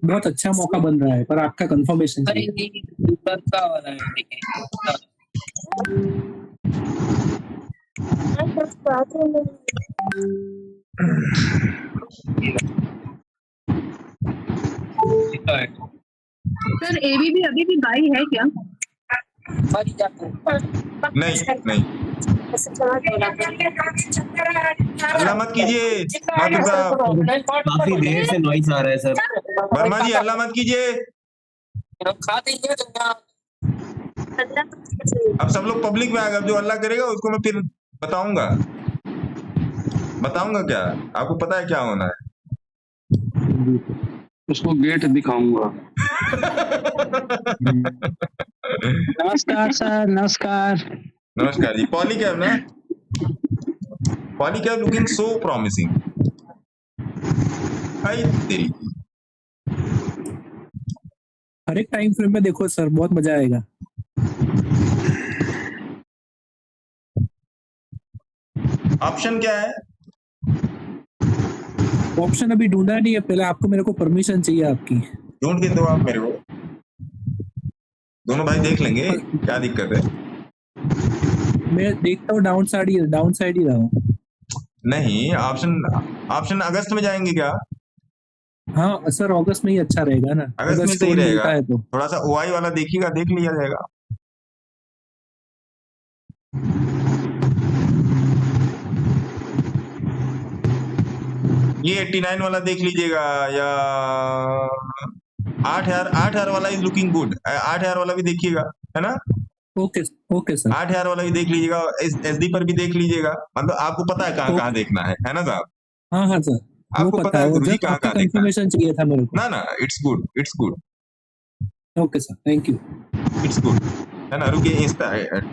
बहुत अच्छा मौका बन रहा है, पर आपका कंफर्मेशन चाहिए। सर एबीबी अभी भी बाई है क्या? नहीं नहीं, अल्लाह मत कीजिए माथुर साहब, काफी देर से नॉइस आ रहा है सर। वर्मा जी अल्लाह मत कीजिए। अब सब लोग पब्लिक में आ गए, जो अल्लाह करेगा उसको मैं फिर बताऊंगा क्या आपको पता है क्या होना है? उसको गेट दिखाऊंगा। नमस्कार सर, नमस्कार। नमस्कार जी। पॉलीकैब ना, पॉलीकैब लुकिंग सो प्रॉमिसिंग। हाय तेरी, हर एक टाइम फ्रेम में देखो सर, बहुत मजा आएगा। ऑप्शन क्या है? ऑप्शन अभी ढूंढा नहीं है, पहले आपको मेरे को परमिशन चाहिए आपकी। ढूंढ के दो आप मेरे को, दोनों भाई देख लेंगे क्या दिक्कत है। मैं देखता हूँ डाउन साइड ही रहा हूँ। नहीं, ऑप्शन अगस्त में जाएंगे क्या? हाँ सर, अगस्त में ही अच्छा रहेगा ना, अगस्त में सही स्टोर रहेगा। मिलता है तो थोड़ा सा ओआई वाला देखिएगा, देख लिया जाएगा। ये 89 वाला देख लीजिएगा, या 8,000 वाला इज लुकिंग गुड। 8,000 वाला भी देखिएगा, है ना? Okay sir. 8,000 वाला भी देख लीजिएगा, एसडी पर भी देख लीजिएगा। मतलब आपको पता है कहाँ कहाँ देखना है ना साहब? हाँ सर, वो आपको पता है, वो गुरुजी जब कहाँ आपका कहाँ देखना है। कंफर्मेशन चाहिए था मेरे को। ना it's good, it's good, okay sir, thank you. It's good, है ना? रुकिए,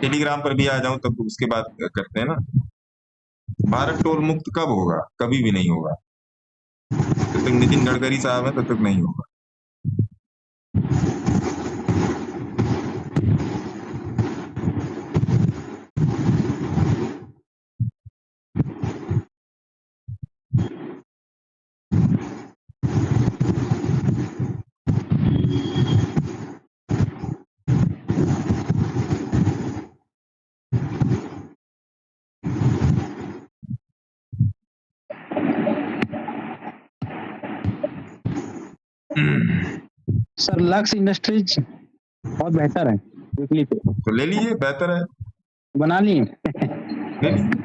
टेलीग्राम पर भी आ जाऊं तब उसके बाद करते हैं ना। भारत टोल मुक्त कब होगा? कभी भी नहीं होगा। जब तक नितिन गडकरी साहब है तब तक नहीं होगा। सर लक्स इंडस्ट्रीज बहुत बेहतर है, वीकली पे तो ले लीजिए, बेहतर है, बना लिए। ले लीजिए।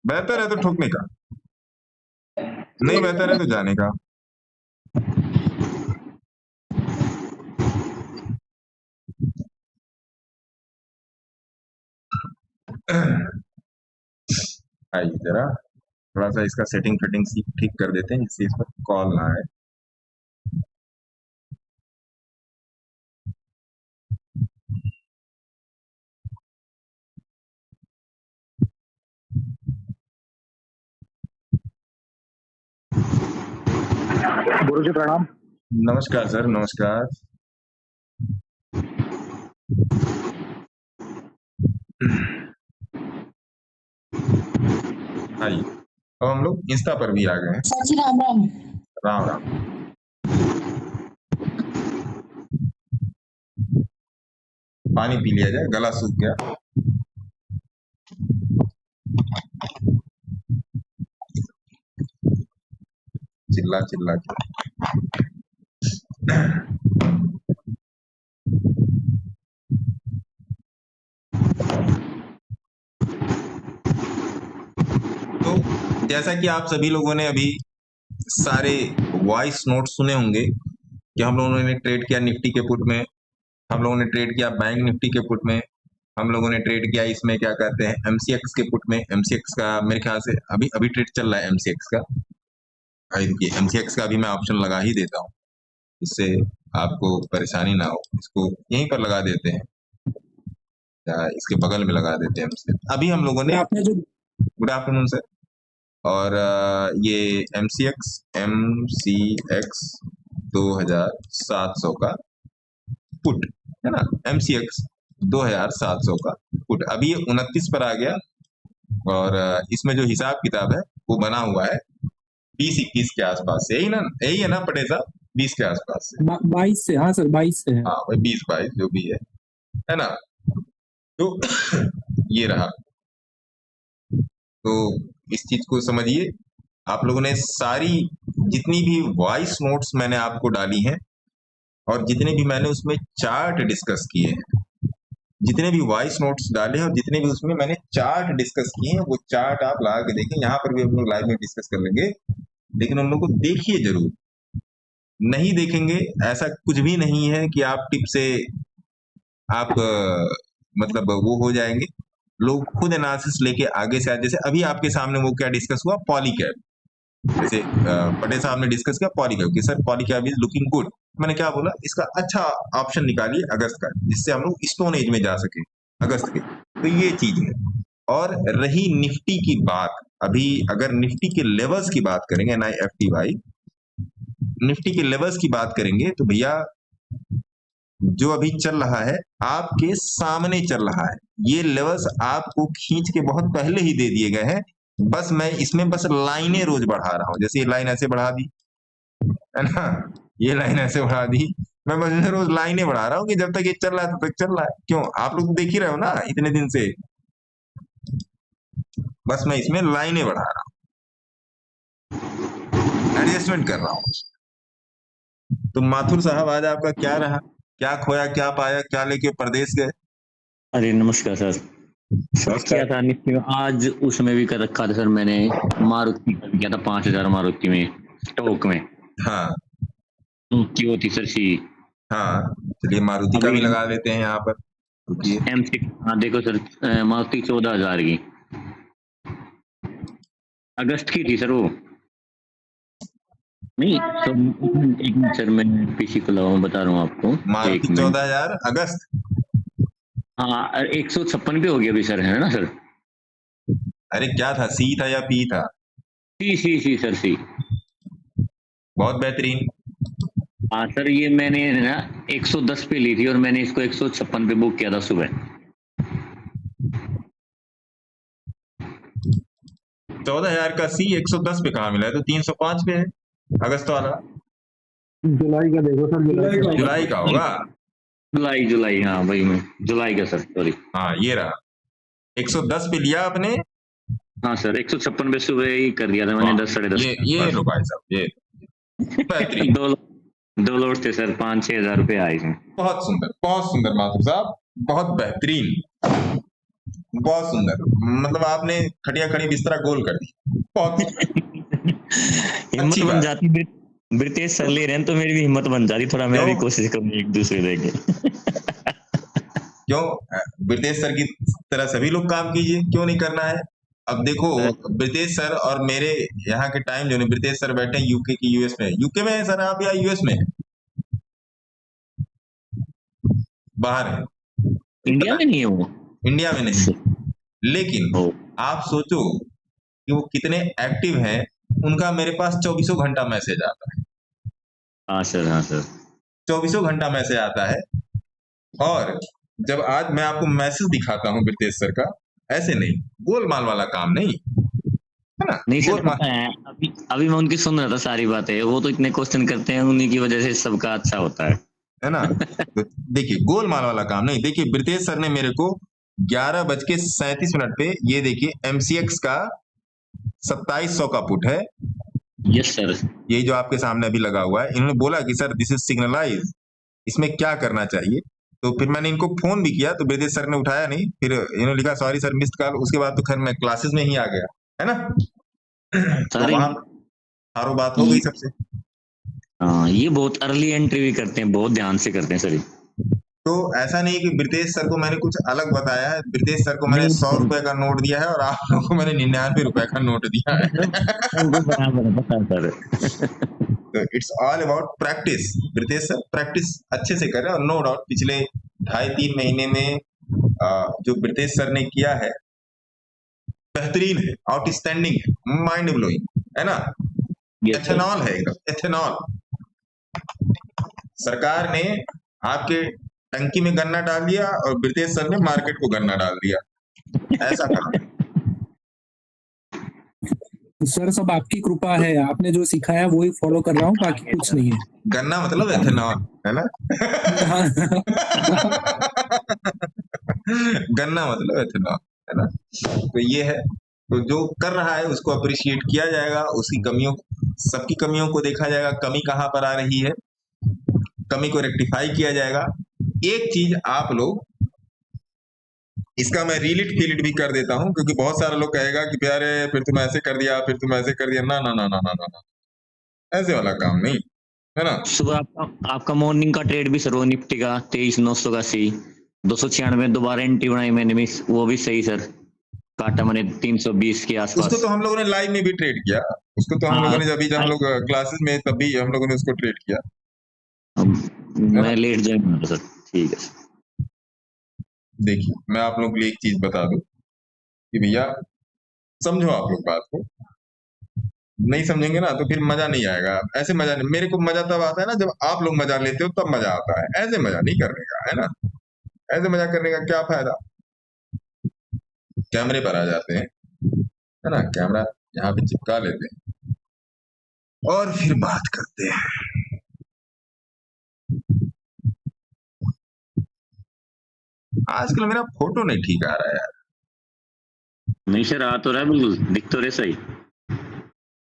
बेहतर है तो ठोकने का, नहीं बेहतर है तो जाने का। आइए जरा थोड़ा सा इसका सेटिंग ठीक कर देते हैं, जिससे इस पर कॉल ना आए। गुरुजी प्रणाम। नमस्कार सर, नमस्कार। आइए, अब हम लोग इंस्टा पर भी आ गए हैं। राम राम। राम राम। पानी पी लिया जाए, गला सूख गया। चिल्ला चिल्ला के। तो जैसा कि आप सभी लोगों ने अभी सारे वॉइस नोट सुने होंगे कि हम लोगों ने ट्रेड किया निफ्टी के पुट में, हम लोगों ने ट्रेड किया बैंक निफ्टी के पुट में, हम लोगों ने ट्रेड किया इसमें क्या कहते हैं एमसीएक्स के पुट में। एमसीएक्स का मेरे ख्याल से अभी ट्रेड चल रहा है एमसीएक्स का। रुकिए, एमसीएक्स का भी मैं ऑप्शन लगा ही देता हूँ, इससे आपको परेशानी ना हो। इसको यहीं पर लगा देते हैं या इसके बगल में लगा देते हैं। अभी हम लोगों ने आपने जो गुड आफ्टरनून सर। और ये एमसीएक्स 2700 का पुट है ना, एमसीएक्स 2700 का पुट अभी ये 29 पर आ गया। और इसमें जो हिसाब किताब है वो बना हुआ है 20-21 के आसपास से, यही है ना पटेल साहब, 20 के आसपास से। 22 से, हाँ सर 22 से है। हाँ भाई 20-22 जो भी है ना। तो ये रहा, तो इस चीज को समझिए। आप लोगों ने सारी जितनी भी वॉइस नोट्स मैंने आपको डाली हैं और जितने भी मैंने उसमें चार्ट डिस्कस किए हैं, जितने भी वॉइस नोट्स डाले हैं और जितने भी उसमें मैंने चार्ट डिस्कस किए हैं, वो चार्ट आप लगा के देखें। यहाँ पर भी हम लोग लाइव में डिस्कस कर लेंगे, लेकिन उन लोगों को देखिए जरूर। नहीं देखेंगे ऐसा कुछ भी नहीं है कि आप टिप से आप मतलब वो हो जाएंगे। लोग खुद एनालिसिस लेके आगे से जैसे अभी आपके सामने वो क्या डिस्कस हुआ, पॉलीकैब। जैसे पटेल साहब ने डिस्कस किया पॉलीकैब कि sir Polycab is looking good. मैंने क्या बोला, इसका अच्छा ऑप्शन निकालिए अगस्त का, जिससे हम लोग स्टोन एज में जा सके अगस्त के। तो ये चीज है। और रही निफ्टी की बात, अभी अगर निफ्टी के लेवल्स की बात करेंगे, NIFTY निफ्टी के लेवल्स की बात करेंगे, तो भैया जो अभी चल रहा है आपके सामने चल रहा है, ये लेवल्स आपको खींच के बहुत पहले ही दे दिए गए हैं। बस मैं इसमें बस लाइनें रोज बढ़ा रहा हूं। जैसे ये लाइन ऐसे बढ़ा दी है ना, ये लाइन ऐसे बढ़ा दी, मैं बस इसमें रोज लाइनें बढ़ा रहा हूँ कि जब तक ये चल रहा है तब तक चल रहा है। क्यों, आप लोग देख ही रहे हो ना इतने दिन से, बस मैं इसमें लाइनें बढ़ा रहा हूँ, एडजस्टमेंट कर रहा हूँ। तो माथुर साहब आज आपका क्या रहा, क्या खोया, क्या पाया, क्या लेके परदेश गए? अरे नमस्कार सर। शॉर्ट किया था निफ्टी में आज, उसमें भी कर रखा था सर मैंने। मारुति का भी किया था 5000 मारुति में, स्टॉक में। हाँ की होती सर सी। हाँ, चलिए मारुति का भी लगा लेते हैं यहाँ पर, रुकिए। M6 हाँ देखो सर, मारुति 14000 की अगस्त की थी सर वो। नहीं तो एक मिनट सर, मैं पीसी को लगाऊं, बता रहा हूँ आपको। मारुति 14000 अगस्त। हाँ 156 पे हो गया अभी सर, है ना सर? अरे क्या था, सी था या पी था? सी सर, सी। बहुत बेहतरीन। हाँ सर, ये मैंने ना 110 पे ली थी और मैंने इसको 156 पे बुक किया था सुबह। 14000 का सी 110 पे कहाँ मिला है? तो 305 पे है अगस्त वाला। जुलाई का देखो सर, जुलाई का होगा। जुलाई हाँ भाई, मैं जुलाई का सर, सॉरी। हाँ ये रहा, 110 पे लिया आपने। हाँ सर 156 पे सुबह ही कर दिया था मैंने, 10 साढ़े 10। ये लो भाई साहब, ये बेहतरीन। दो लोट थे सर, 5-6 हजार रुपए आए थे। बहुत सुंदर माथुर साहब, बहुत बेहतरीन, बहुत सुंदर। मतलब आपने खटिया खड़ी बिस्तरा गोल कर दी, बहुत हिम्मत बन जाती। ब्रिटेश सर ले रहे हैं तो मेरी भी हिम्मत बन जाती थोड़ा, मैं भी कोशिश करूँ एक दूसरे देखे। क्यों, ब्रिटेश सर की तरह सभी लोग काम कीजिए, क्यों नहीं करना है? अब देखो ब्रिटेश सर और मेरे यहाँ के टाइम जो है, ब्रिटेश सर बैठे हैं यूके की, यूएस में। यूके में है सर आप या यूएस में? बाहर है, इंडिया में नहीं है वो। इंडिया में नहीं, लेकिन आप सोचो कि वो कितने एक्टिव हैं। उनका मेरे पास 24 घंटा मैसेज आता है। हाँ सर 24 घंटा मैसेज आता है। और जब आज मैं आपको मैसेज दिखाता हूँ ब्रिटेश सर का, ऐसे नहीं, गोलमाल वाला काम नहीं है ना। नहीं सर, अभी मैं उनकी सुन रहा था सारी बातें, वो तो इतने क्वेश्चन करते हैं, उन्हीं की वजह से सबका अच्छा होता है ना। तो देखिए गोलमाल वाला काम नहीं। देखिए ब्रिटेश सर ने मेरे को 11:37 पे, ये देखिए MCX का 2700 का पुट है। यस सर, ये जो आपके सामने अभी लगा हुआ है। इन्होंने बोला कि सर दिस इज सिग्नलाइज, इसमें क्या करना चाहिए। तो फिर मैंने इनको फोन भी किया, तो ब्रिजेश सर ने उठाया नहीं, फिर इन्होंने लिखा सॉरी सर मिस्ड कॉल। उसके बाद तो खैर मैं क्लासेस में ही आ गया, है ना। तो वहां हारो बात हो गई सबसे। हाँ, ये बहुत अर्ली एंट्री भी करते हैं, बहुत ध्यान से करते हैं सर। तो ऐसा नहीं कि ब्रिटेश सर को मैंने कुछ अलग बताया है। ब्रिटेश सर को मैंने 100 रुपए का नोट दिया है और आप लोगों को मैंने 99 रुपए का नोट दिया है। तो it's all about practice. British sir practice अच्छे से कर रहे हैं, और नो डाउट पिछले 2.5-3 महीने में जो ब्रिटेश सर ने किया है बेहतरीन है, आउटस्टैंडिंग है, माइंड ब्लोइंग है ना। एथेनॉल है एकदम, एथेनॉल। सरकार ने आपके टंकी में गन्ना डाल दिया और ब्रिटेश सर ने मार्केट को गन्ना डाल दिया, ऐसा काम। सर सब आपकी कृपा है, आपने जो सिखाया वही फॉलो कर रहा हूँ, बाकी कुछ नहीं है। गन्ना मतलब एथेनॉल है ना। गन्ना मतलब एथेनॉल है ना। तो ये है, तो जो कर रहा है उसको अप्रिशिएट किया जाएगा, उसकी कमियों, सबकी कमियों को देखा जाएगा, कमी कहाँ पर आ रही है, कमी को रेक्टिफाई किया जाएगा। एक चीज आप लोग, इसका मैं रीलिट फीलिट भी कर देता हूं, क्योंकि बहुत सारे लोग कहेगा कि प्यारे फिर तुम ऐसे कर दिया, फिर तुम ऐसे कर दिया। ना ना ना ना ना ना ना, ऐसे वाला काम नहीं है ना। सुबह आपका मॉर्निंग का ट्रेड भी सर वो निफ्टी का 23,980 296 दोबारा एंट्री बनाई मैंने भी, वो भी सही सर, काटा मैंने 320 के उसको आसपास। तो हम लोगों ने लाइव में भी ट्रेड किया, उसको तो हम लोगों ने जब हम लोग क्लासेस में तब भी हम लोगों ने उसको ट्रेड किया। मैं लेट ज्वाइन सर, ठीक है सर। देखिए मैं आप लोग को एक चीज बता दूं कि भैया समझो आप लोग बात को, नहीं समझेंगे ना तो फिर मजा नहीं आएगा। ऐसे मजा नहीं, मेरे को मजा तब आता है ना जब आप लोग मजा लेते हो, तब मजा आता है। ऐसे मजा नहीं करने का है ना, ऐसे मजा करने का क्या फायदा। कैमरे पर आ जाते हैं है ना, कैमरा यहाँ पे चिपका लेते हैं और फिर बात करते हैं। आजकल मेरा फोटो नहीं ठीक आ रहा है यार। नहीं सर आ तो रहा है, बिल्कुल दिख तो रहे सही।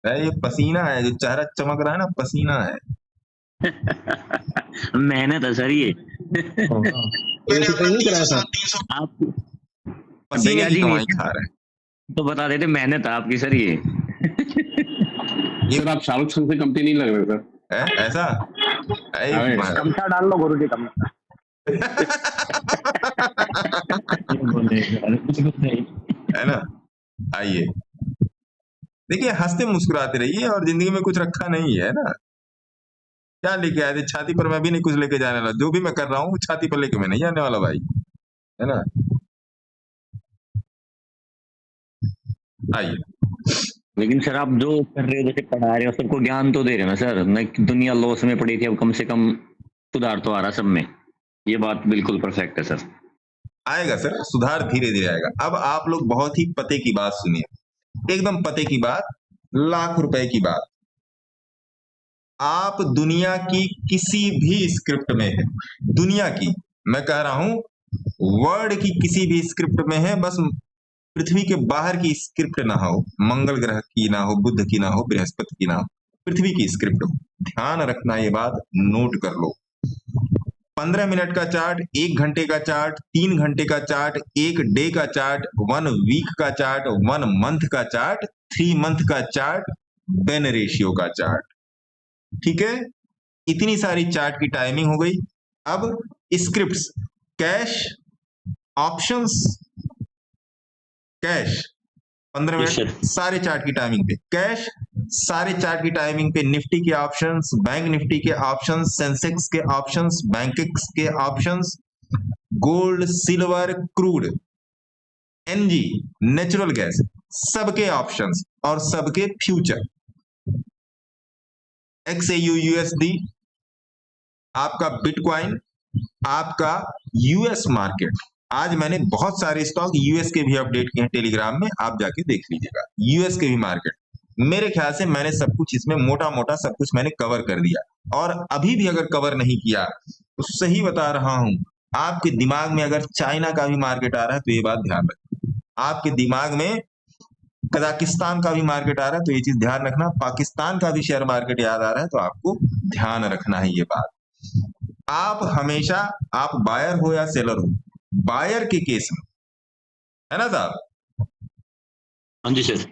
ये पसीना है, जो चेहरा चमक रहा है ना, पसीना है। मेहनत है सर ये। मैंने अपना 300 आप पसीने भैया की जी कमाई खा रहे हैं। तो बता देते, मेहनत है आपकी सर ये। सर आप शाहरुख खान से कमती नहीं लग रहे सर। ऐसा कमता डाल लो गुरु जी, कमता। है ना। आइए देखिए, हंसते मुस्कुराते रहिए, और जिंदगी में कुछ रखा नहीं है ना। क्या लेके आए थे छाती पर? मैं भी नहीं कुछ लेके जाने वाला, जो भी मैं कर रहा हूँ छाती पर लेके मैं नहीं जाने वाला भाई, है ना। आइए, लेकिन सर आप जो कर रहे हो, जैसे पढ़ा रहे हो, सबको ज्ञान तो दे रहे हो ना सर। नहीं दुनिया लॉस में पड़ी थी, अब कम से कम सुधार तो आ रहा सब में। ये बात बिल्कुल परफेक्ट है सर। आएगा सर सुधार, धीरे धीरे आएगा। अब आप लोग बहुत ही पते की बात सुनिए, एकदम पते की बात, लाख रुपए की बात। आप दुनिया की किसी भी स्क्रिप्ट में है, दुनिया की मैं कह रहा हूं, वर्ड की किसी भी स्क्रिप्ट में है, बस पृथ्वी के बाहर की स्क्रिप्ट ना हो, मंगल ग्रह की ना हो, बुध की ना हो, बृहस्पति की ना हो, पृथ्वी की स्क्रिप्ट हो। ध्यान रखना, ये बात नोट कर लो। 15 मिनट का चार्ट, 1 घंटे का चार्ट, 3 घंटे का चार्ट, 1 डे का चार्ट, 1 वीक का चार्ट, 1 मंथ का चार्ट, 3 मंथ का चार्ट, बेन रेशियो का चार्ट। ठीक है, इतनी सारी चार्ट की टाइमिंग हो गई। अब scripts, cash, options, cash 15 minute सारे चार्ट की टाइमिंग पे, कैश सारे चार्ट की टाइमिंग पे, निफ्टी के ऑप्शंस, बैंक निफ्टी के ऑप्शंस, सेंसेक्स के ऑप्शंस, बैंकेक्स के options, gold, silver, crude, NG, natural gas, सबके ऑप्शंस और सबके फ्यूचर, XAU USD, आपका बिटकॉइन, आपका यूएस मार्केट। आज मैंने बहुत सारे स्टॉक यूएस के भी अपडेट किए हैं टेलीग्राम में, आप जाके देख लीजिएगा। यूएस के भी मार्केट, मेरे ख्याल से मैंने सब कुछ इसमें मोटा मोटा सब कुछ मैंने कवर कर दिया। और अभी भी अगर कवर नहीं किया तो सही बता रहा हूं, आपके दिमाग में अगर चाइना का भी मार्केट आ रहा है तो ये बात ध्यान रखना। आपके दिमाग में कजाकिस्तान का भी मार्केट आ रहा है तो ये चीज ध्यान रखना। पाकिस्तान का भी शेयर मार्केट याद आ रहा है तो आपको ध्यान रखना है ये बात। आप हमेशा, आप बायर हो या सेलर हो, बायर के केस में, है ना साहब? हाँ जी सर।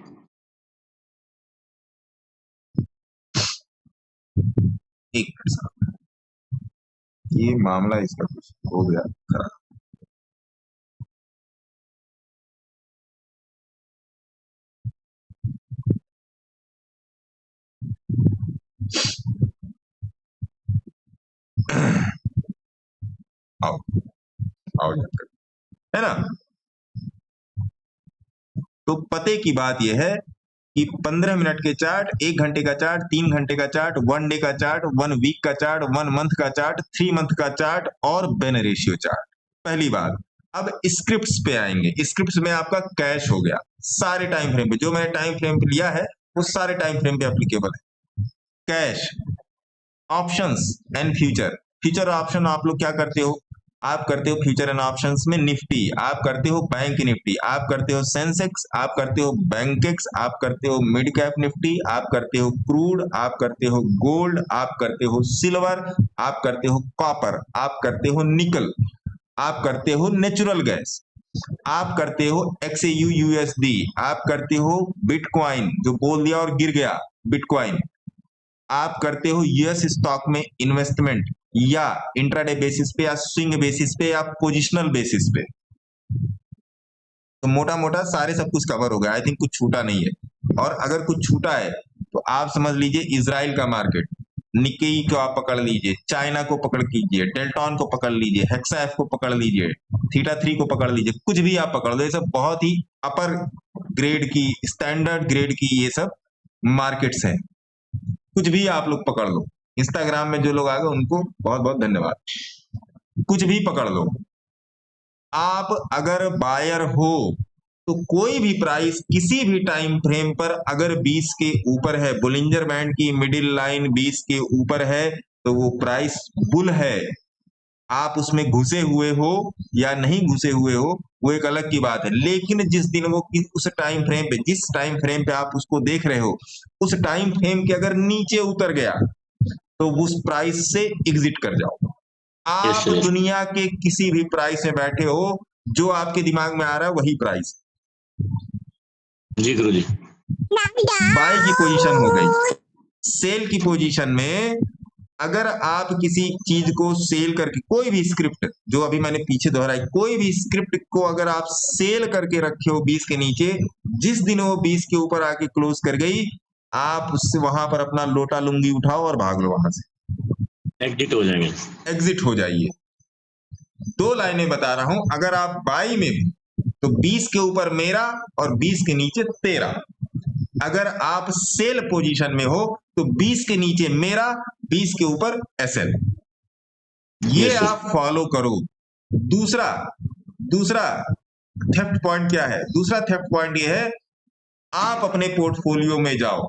एक मिनट साहब, ये मामला इसका कुछ हो गया खराब। आओ आओ है ना। तो पते की बात यह है कि 15 मिनट के चार्ट, 1 घंटे का चार्ट, 3 घंटे का चार्ट, 1 डे का चार्ट, 1 वीक का चार्ट, 1 मंथ का चार्ट, 3 मंथ का चार्ट और बेन रेशियो चार्ट। पहली बात। अब स्क्रिप्ट्स पे आएंगे। स्क्रिप्ट्स में आपका कैश हो गया सारे टाइम फ्रेम पे, जो मैंने टाइम फ्रेम पे लिया है उस सारे टाइम फ्रेम पे एप्लीकेबल है। Cash, options and future. Future और ऑप्शन आप लोग क्या करते हो? आप करते हो फ्यूचर एंड ऑप्शंस में निफ्टी, आप करते हो बैंक निफ्टी, आप करते हो सेंसेक्स, आप करते हो बैंकेक्स, आप करते हो मिड कैप निफ्टी, आप करते हो क्रूड, आप करते हो गोल्ड, आप करते हो सिल्वर, आप करते हो कॉपर, आप करते हो निकल, आप करते हो नेचुरल गैस, आप करते हो XAU USD, आप करते हो बिटकॉइन जो बोल दिया और गिर गया बिटकॉइन, आप करते हो यूएस स्टॉक में इन्वेस्टमेंट या इंट्राडे बेसिस पे या स्विंग बेसिस पे या पोजिशनल बेसिस पे। तो मोटा मोटा सारे सब कुछ कवर हो गया। आई थिंक कुछ छूटा नहीं है, और अगर कुछ छूटा है तो आप समझ लीजिए इजराइल का मार्केट, निक्केई को आप पकड़ लीजिए, चाइना को पकड़ लीजिए, डेल्टॉन को पकड़ लीजिए, हेक्साएफ को पकड़ लीजिए, थीटा 3 को पकड़ लीजिए, कुछ भी आप पकड़ लो, ये सब बहुत ही अपर ग्रेड की, स्टैंडर्ड ग्रेड की ये सब मार्केट्स हैं। कुछ भी आप लोग पकड़ लो, इंस्टाग्राम में जो लोग आ गए उनको बहुत बहुत धन्यवाद। कुछ भी पकड़ लो। आप अगर बायर हो तो कोई भी प्राइस किसी भी टाइम फ्रेम पर अगर 20 के ऊपर है, बोलिंजर बैंड की मिडिल लाइन 20 के ऊपर है, तो वो प्राइस बुल है। आप उसमें घुसे हुए हो या नहीं घुसे हुए हो वो एक अलग की बात है, लेकिन जिस दिन वो उस टाइम फ्रेम पे, जिस टाइम फ्रेम पे आप उसको देख रहे हो, उस टाइम फ्रेम के अगर नीचे उतर गया तो उस प्राइस से एग्जिट कर जाओ। आप दुनिया के किसी भी प्राइस में बैठे हो, जो आपके दिमाग में आ रहा है वही प्राइस। जी गुरुजी। बाय की पोजीशन हो गई। सेल की पोजीशन में अगर आप किसी चीज को सेल करके, कोई भी स्क्रिप्ट जो अभी मैंने पीछे दोहराई, कोई भी स्क्रिप्ट को अगर आप सेल करके रखे हो 20 के नीचे, जिस दिन वो 20 के ऊपर आके क्लोज कर गई, आप उससे वहां पर अपना लोटा लुंगी उठाओ और भाग लो, वहां से एग्जिट हो जाएंगे, एग्जिट हो जाइए। 2 लाइनें बता रहा हूं। अगर आप बाई में भी तो 20 के ऊपर मेरा और 20 के नीचे तेरा। अगर आप सेल पोजीशन में हो तो 20 के नीचे मेरा, 20 के ऊपर एसएल। ये आप फॉलो करो। दूसरा थेफ्ट पॉइंट क्या है? दूसरा थेफ्ट पॉइंट ये है, आप अपने पोर्टफोलियो में जाओ,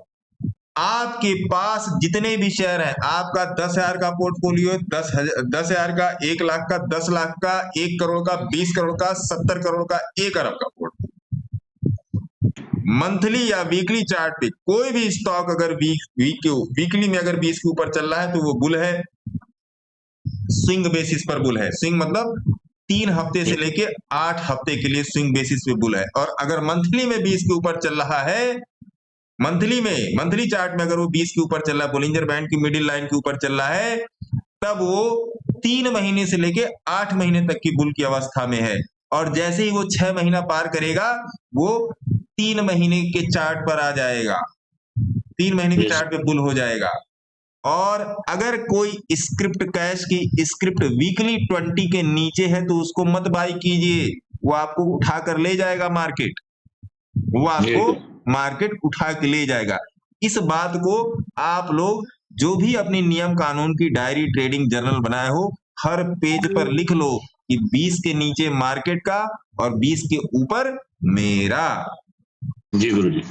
आपके पास जितने भी शेयर हैं, आपका 10,000 का पोर्टफोलियो, 10,000 का, 1 लाख का, 10 लाख का, 1 करोड़ का, 20 करोड़ का, 70 करोड़ का, 1 अरब का पोर्टफोलियो। मंथली या वीकली चार्ट पे कोई भी स्टॉक अगर वीकली में अगर 20 के ऊपर चल रहा है तो वो बुल है, स्विंग बेसिस पर बुल है। स्विंग मतलब 3 हफ्ते से लेके 8 हफ्ते के लिए स्विंग बेसिस पे बुल है। और अगर मंथली में 20 के ऊपर चल रहा है, मंथली चार्ट में अगर वो 20 के ऊपर चल रहा है, बोलिंजर बैंड की मिडिल लाइन के ऊपर चल रहा है, तब वो 3 महीने से लेके 8 महीने तक की बुल की अवस्था में है। और जैसे ही वो 6 महीना पार करेगा, वो 3 महीने के चार्ट पर आ जाएगा, 3 महीने के चार्ट पे बुल हो जाएगा। और अगर कोई स्क्रिप्ट, कैश की स्क्रिप्ट वीकली 20 के नीचे है तो उसको मत बाई कीजिए, वो आपको उठाकर ले जाएगा मार्केट, वो आपको मार्केट उठा के ले जाएगा। इस बात को आप लोग जो भी अपनी नियम कानून की डायरी, ट्रेडिंग जर्नल बनाए हो, हर पेज पर लिख लो कि 20 के नीचे मार्केट का और 20 के ऊपर मेरा। जी गुरुजी,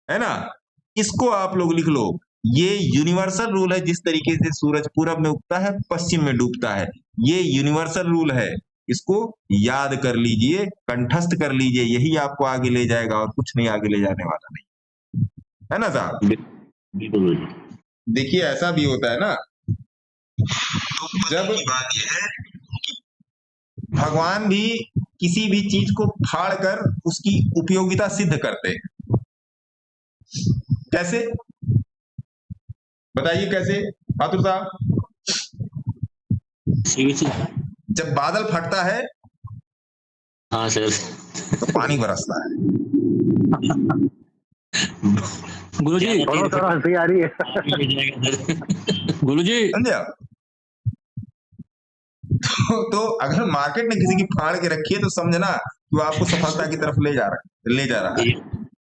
है ना? इसको आप लोग लिख लो। ये यूनिवर्सल रूल है। जिस तरीके से सूरज पूरब में उगता है, पश्चिम में डूबता है, ये यूनिवर्सल रूल है। इसको याद कर लीजिए, कंठस्थ कर लीजिए, यही आपको आगे ले जाएगा और कुछ नहीं आगे ले जाने वाला नहीं, है ना साहब? देखिए ऐसा भी होता है ना, जब बात यह है कि भगवान भी किसी भी चीज को फाड़ कर उसकी उपयोगिता सिद्ध करते हैं। कैसे बताइए, कैसे आतुर साहब? जब बादल फटता है, हाँ सर, तो पानी बरसता है। गुरुजी, थोड़ा हंसी आ रही है। गुरुजी, समझे आप? तो अगर मार्केट ने किसी की फाड़ के रखी है तो समझना कि वो आपको सफलता की तरफ ले जा रहा है।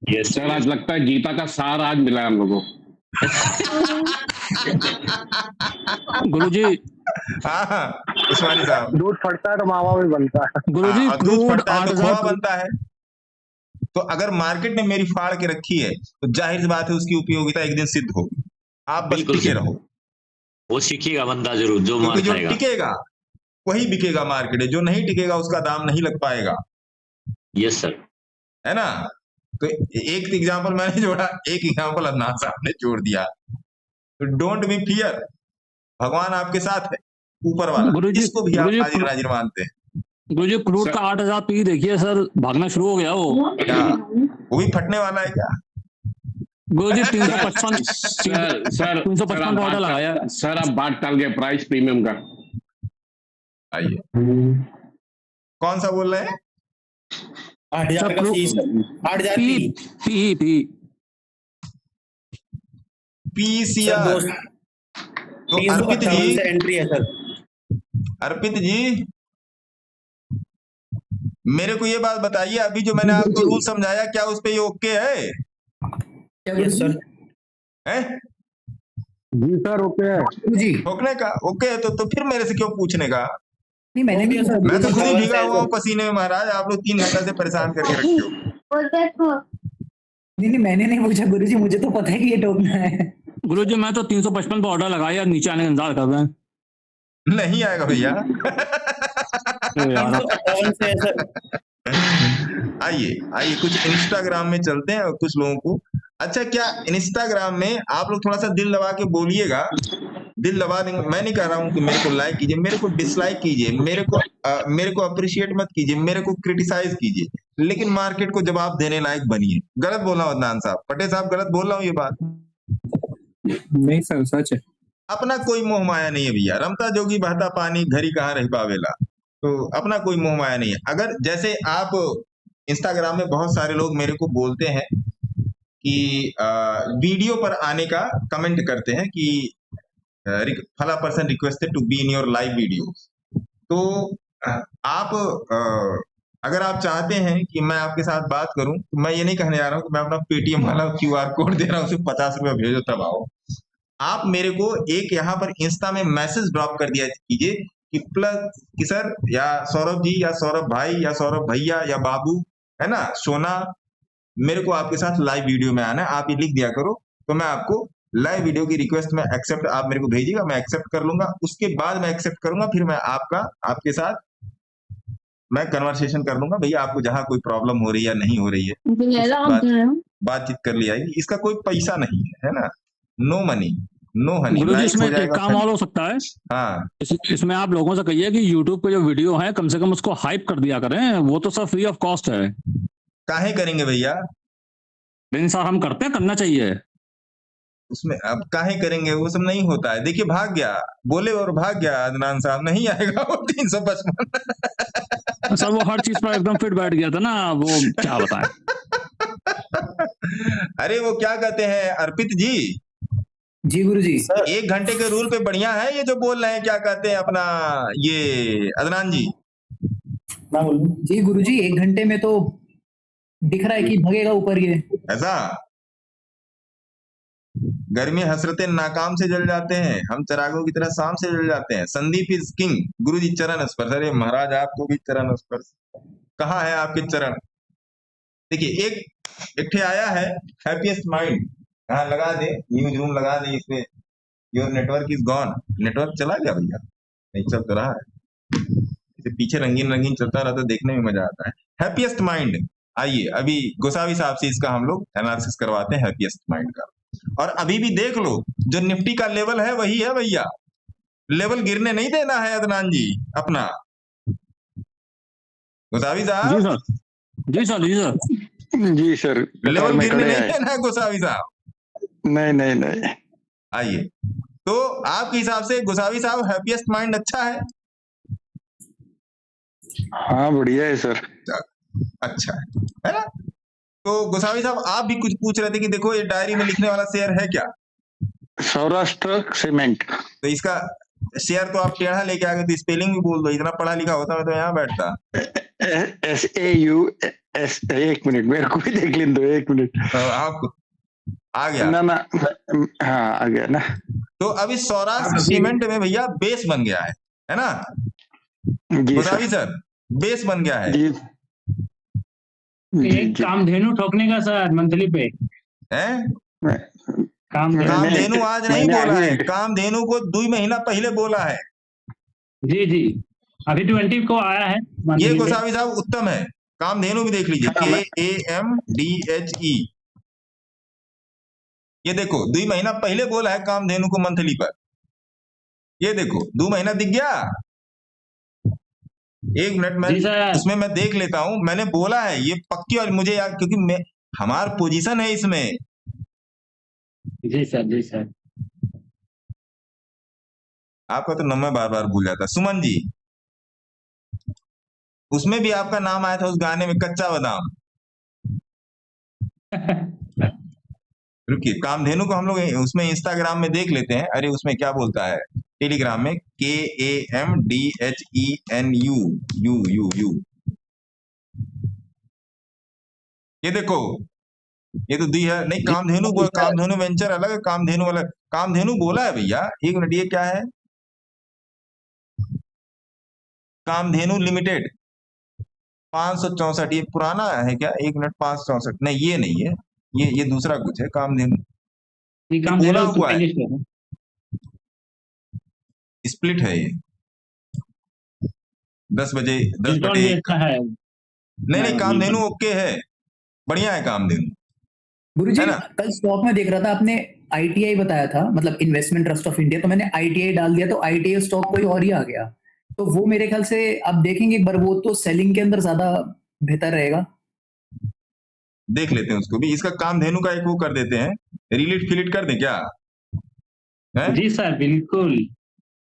ये सर, आज लगता है गीता का सार आज मिला है हम लोगों को। गुरुजी, हाँ उस्मानी साहब, दूध फटता है तो मावा भी बनता है। गुरुजी, दूध क्रूड फटता है तो खोआ बनता है। तो अगर मार्केट ने मेरी फाड़ के रखी है तो जाहिर सी बात है उसकी उपयोगिता एक दिन सिद्ध होगी। आप बस बिल्कुल टिके सर। रहो, वो सीखेगा बंदा जरूर, जो मार क्योंकि जो खाएगा। टिकेगा वही बिकेगा मार्केट में, जो नहीं टिकेगा उसका दाम नहीं लग पाएगा, यस सर। है ना। तो एक एग्जांपल मैंने जोड़ा, एक एग्जांपल अदनान साहब ने जोड़ दिया। तो डोंट बी फियर, भगवान आपके साथ है, ऊपर वाला, गुरुजी इसको भी आप गुरुजी हाजिर नाजिर मानते हैं। गुरुजी क्रूड सर- का 8,000 पी देखिए सर, भागना शुरू हो गया वो। क्या वो भी फटने वाला है क्या? गुरुजी 355 सर सर 355 आप का ऑर्डर बात लगाया। सर आप बात टाल गए प्राइस प्रीमियम का। आइए, कौन सा बोल रहे हैं? 8,000 का C sir, 8,000 P P P P sir, PCR. तो अर्पित 358 जी, से एंट्री है सर। अर्पित जी मेरे को ये बात बताइए, अभी जो मैंने आपको रूल समझाया क्या उस पे ये ओके है? Yes sir. हैं? जी सर, ओके है जी ठोकने का ओके है तो फिर मेरे से क्यों पूछने का? नहीं मैंने ओके नहीं सर। मैं तो खुद ही Power भीगा से हुआ हूँ सर। पसीने में महाराज, आप लोग 3 घंटा से परेशान करके रखे हो। नहीं मैंने नहीं पूछा गुरुजी, मुझे तो पता है कि ये टोकना है। गुरुजी मैं तो 355 का ऑर्डर लगाया, नीचे आने का इंतजार कर रहे हैं। नहीं आएगा भैया। अरे यार, 358 से है सर। आइए आइए कुछ इंस्टाग्राम में चलते हैं और कुछ लोगों को। अच्छा, क्या इंस्टाग्राम में आप लोग थोड़ा सा दिल दबा के बोलिएगा, दिल दबा देंगे। मैं नहीं कह रहा हूँ कि मेरे को लाइक कीजिए, मेरे को डिसलाइक कीजिए, मेरे को अप्रिशिएट मत कीजिए, मेरे को क्रिटिसाइज कीजिए, लेकिन मार्केट को जवाब देने लायक बनिए। गलत बोल रहा हूँ अदनान साहब, पटेल साहब गलत बोल रहा हूँ ये बात? नहीं सर सच है। अपना कोई मोह माया नहीं है भैया, रमता जोगी बहता पानी घरी कहाँ रह पावेला। तो अपना कोई मोह माया नहीं है। अगर जैसे आप इंस्टाग्राम में बहुत सारे लोग मेरे को बोलते हैं कि वीडियो पर आने का कमेंट करते हैं कि फला person requested to be in your live video. तो आप अगर आप चाहते हैं कि मैं आपके साथ बात करूं तो मैं ये नहीं कहने जा रहा हूं कि मैं अपना पेटीएम वाला QR कोड दे रहा हूं, उसे 50 रुपया भेजो तब आओ। आप मेरे को एक यहाँ पर इंस्टा में मैसेज ड्रॉप कर दिया कीजिए कि प्लस कि सर या सौरभ जी या सौरभ भाई या सौरभ भैया या बाबू, है ना, सोना, मेरे को आपके साथ लाइव वीडियो में आना है। आप ये लिख दिया करो तो मैं आपको लाइव वीडियो की रिक्वेस्ट में एक्सेप्ट, आप मेरे को भेजिएगा, मैं एक्सेप्ट कर लूंगा। उसके बाद मैं एक्सेप्ट करूंगा, फिर मैं आपके साथ मैं कन्वर्सेशन कर लूंगा। भैया आपको जहां कोई प्रॉब्लम हो रही है या नहीं हो रही है बातचीत कर ली जाएगी। इसका कोई पैसा नहीं है ना, नो मनी नो हनी। गुरुजी लाइक इसमें हो एक जाएगा काम और हो सकता है। हाँ, इसमें आप लोगों से कहिए कि YouTube पे जो वीडियो है कम से कम उसको हाइप कर दिया करें, वो तो सब फ्री ऑफ कॉस्ट है। काहे करेंगे भैया लेकिन सर हम करते हैं, करना चाहिए। उसमें, अब काहे करेंगे, वो सब नहीं होता है। देखिए भाग गया, बोले और भाग गया अदनान साहब, नहीं आएगा वो 355। सर वो हर चीज पर एकदम फिट बैठ गया था ना, वो क्या बताएं। अरे वो क्या कहते हैं अर्पित जी, जी गुरुजी। 1 घंटे के रूल पे बढ़िया है ये जो बोल रहे हैं, क्या कहते हैं अपना ये अदनान जी। जी गुरुजी 1 घंटे में तो दिख रहा है कि भगेगा ऊपर ये। ऐसा गर्मी हसरतें नाकाम से जल जाते हैं, हम चरागों की तरह शाम से जल जाते हैं। संदीप इज किंग, गुरु जी चरण स्पर्श। अरे महाराज आपको भी चरण स्पर्श, कहाँ है आपके चरण? देखिए एक ठे आया है हैप्पीएस्ट माइंड, हाँ लगा दे, न्यूज रूम लगा दे इस पे। Your network is gone, network चला गया भैया? नहीं चल तो रहा है, इसे पीछे रंगीन रंगीन चलता रहता है, देखने में मजा आता है। हैप्पीएस्ट माइंड, आइए अभी गोसावी साहब से इसका हम लोग एनालिसिस करवाते हैं हैप्पीएस्ट माइंड का। और अभी भी देख लो जो निफ्टी का लेवल है वही है भैया, लेवल गिरने नहीं देना है अदनान जी अपना। गोसावी जी साहब, सर जी सर जी सर जी सर, लेवल गिरने नहीं देना है गोसावी साहब। नहीं नहीं नहीं। आइए, तो आपके हिसाब से गोसावी साहब हैप्पीएस्ट माइंड अच्छा है? हाँ बढ़िया है सर। अच्छा है ना? तो गोसावी साहब आप भी कुछ पूछ रहे थे कि देखो ये डायरी में लिखने वाला शेयर है क्या? सौराष्ट्र सीमेंट। तो इसका शेयर तो आप टेढ़ा लेके आ गए, तो स्पेलिंग भी बोल दो, इतना पढ़ा लिखा होता मैं तो यहाँ बैठता। SAUS, एक मिनट मेरे को भी देख लें दो, 1 मिनट। तो आपको आ गया ना हाँ आ गया ना। तो अभी सौराष्ट्र सीमेंट में भैया बेस बन गया है ना जी गोसावी सर। सर? बेस बन गया है। जी जी, कामधेनु ठोकने का सर मंथली पे हैं? कामधेनु कामधेनु आज नहीं मैंने बोला आगे- है, कामधेनु को 2 महीना पहले बोला है। जी जी अभी 20 को आया है ये monthly पे। गोसावी साहब उत्तम है, कामधेनु भी देख लीजिए, हाँ, मैं- KAMDHE। ये देखो 2 महीना पहले बोला है कामधेनु को मंथली पर। ये देखो 2 महीना दिख गया। एक मिनट में जी सर इसमें मैं देख लेता हूं, मैंने बोला है ये पक्की, और मुझे याद, क्योंकि मैं हमार पोजीशन है इसमें। जी सर आपका तो नाम मैं बार बार भूल जाता, सुमन जी, उसमें भी आपका नाम आया था उस गाने में, कच्चा बादाम। रुकिए, कामधेनु को हम लोग उसमें इंस्टाग्राम में देख लेते हैं। अरे उसमें क्या बोलता है, टेलीग्राम में KAMDHENU यू। ये देखो, ये तो दी है नहीं, कामधेनु कामधेनु वेंचर अलग है, कामधेनु अलग। कामधेनु बोला है भैया, एक मिनट, ये क्या है, कामधेनु लिमिटेड 564, ये पुराना है क्या? एक मिनट, 564 नहीं, ये नहीं है, ये दूसरा कुछ है कामधेनु। ये बोला कामधेनु हुआ है, पहले से है। स्प्लिट है ये 10 बजे 10 डिस्काउंट बटे भी 1 अच्छा है। नहीं, कामधेनु ओके है, बढ़िया है कामधेनु। गुरुजी है ना? कल स्टॉक में देख रहा था, आपने ITI बताया था, मतलब इन्वेस्टमेंट ट्रस्ट ऑफ इंडिया, तो मैंने ITI डाल दिया, तो ITI स्टॉक कोई और ही आ गया। तो वो मेरे ख्याल से आप देखेंगे एक बार, वो तो सेलिंग के अंदर ज्यादा बेहतर रहेगा। देख लेते हैं उसको भी। इसका कामधेनु का एक वो कर देते हैं, रिलीट फिलिट कर दें क्या है? जी सर बिल्कुल,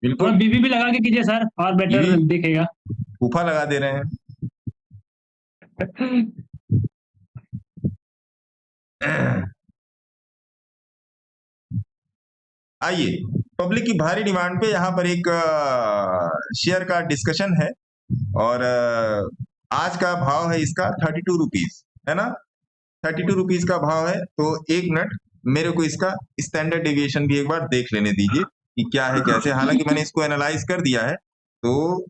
बिल्कुल, और बीबी भी लगा के कीजिए सर, और बेटर BB दिखेगा। फूफा लगा दे रहे हैं। आइए, पब्लिक की भारी डिमांड पे यहाँ पर एक शेयर का डिस्कशन है, और आज का भाव है इसका 32 रुपीज, है ना? 32 रुपीज का भाव है। तो एक मिनट, मेरे को इसका स्टैंडर्ड डेविएशन भी एक बार देख लेने दीजिए कि क्या है कैसे। हालांकि मैंने इसको एनालाइज कर दिया है, तो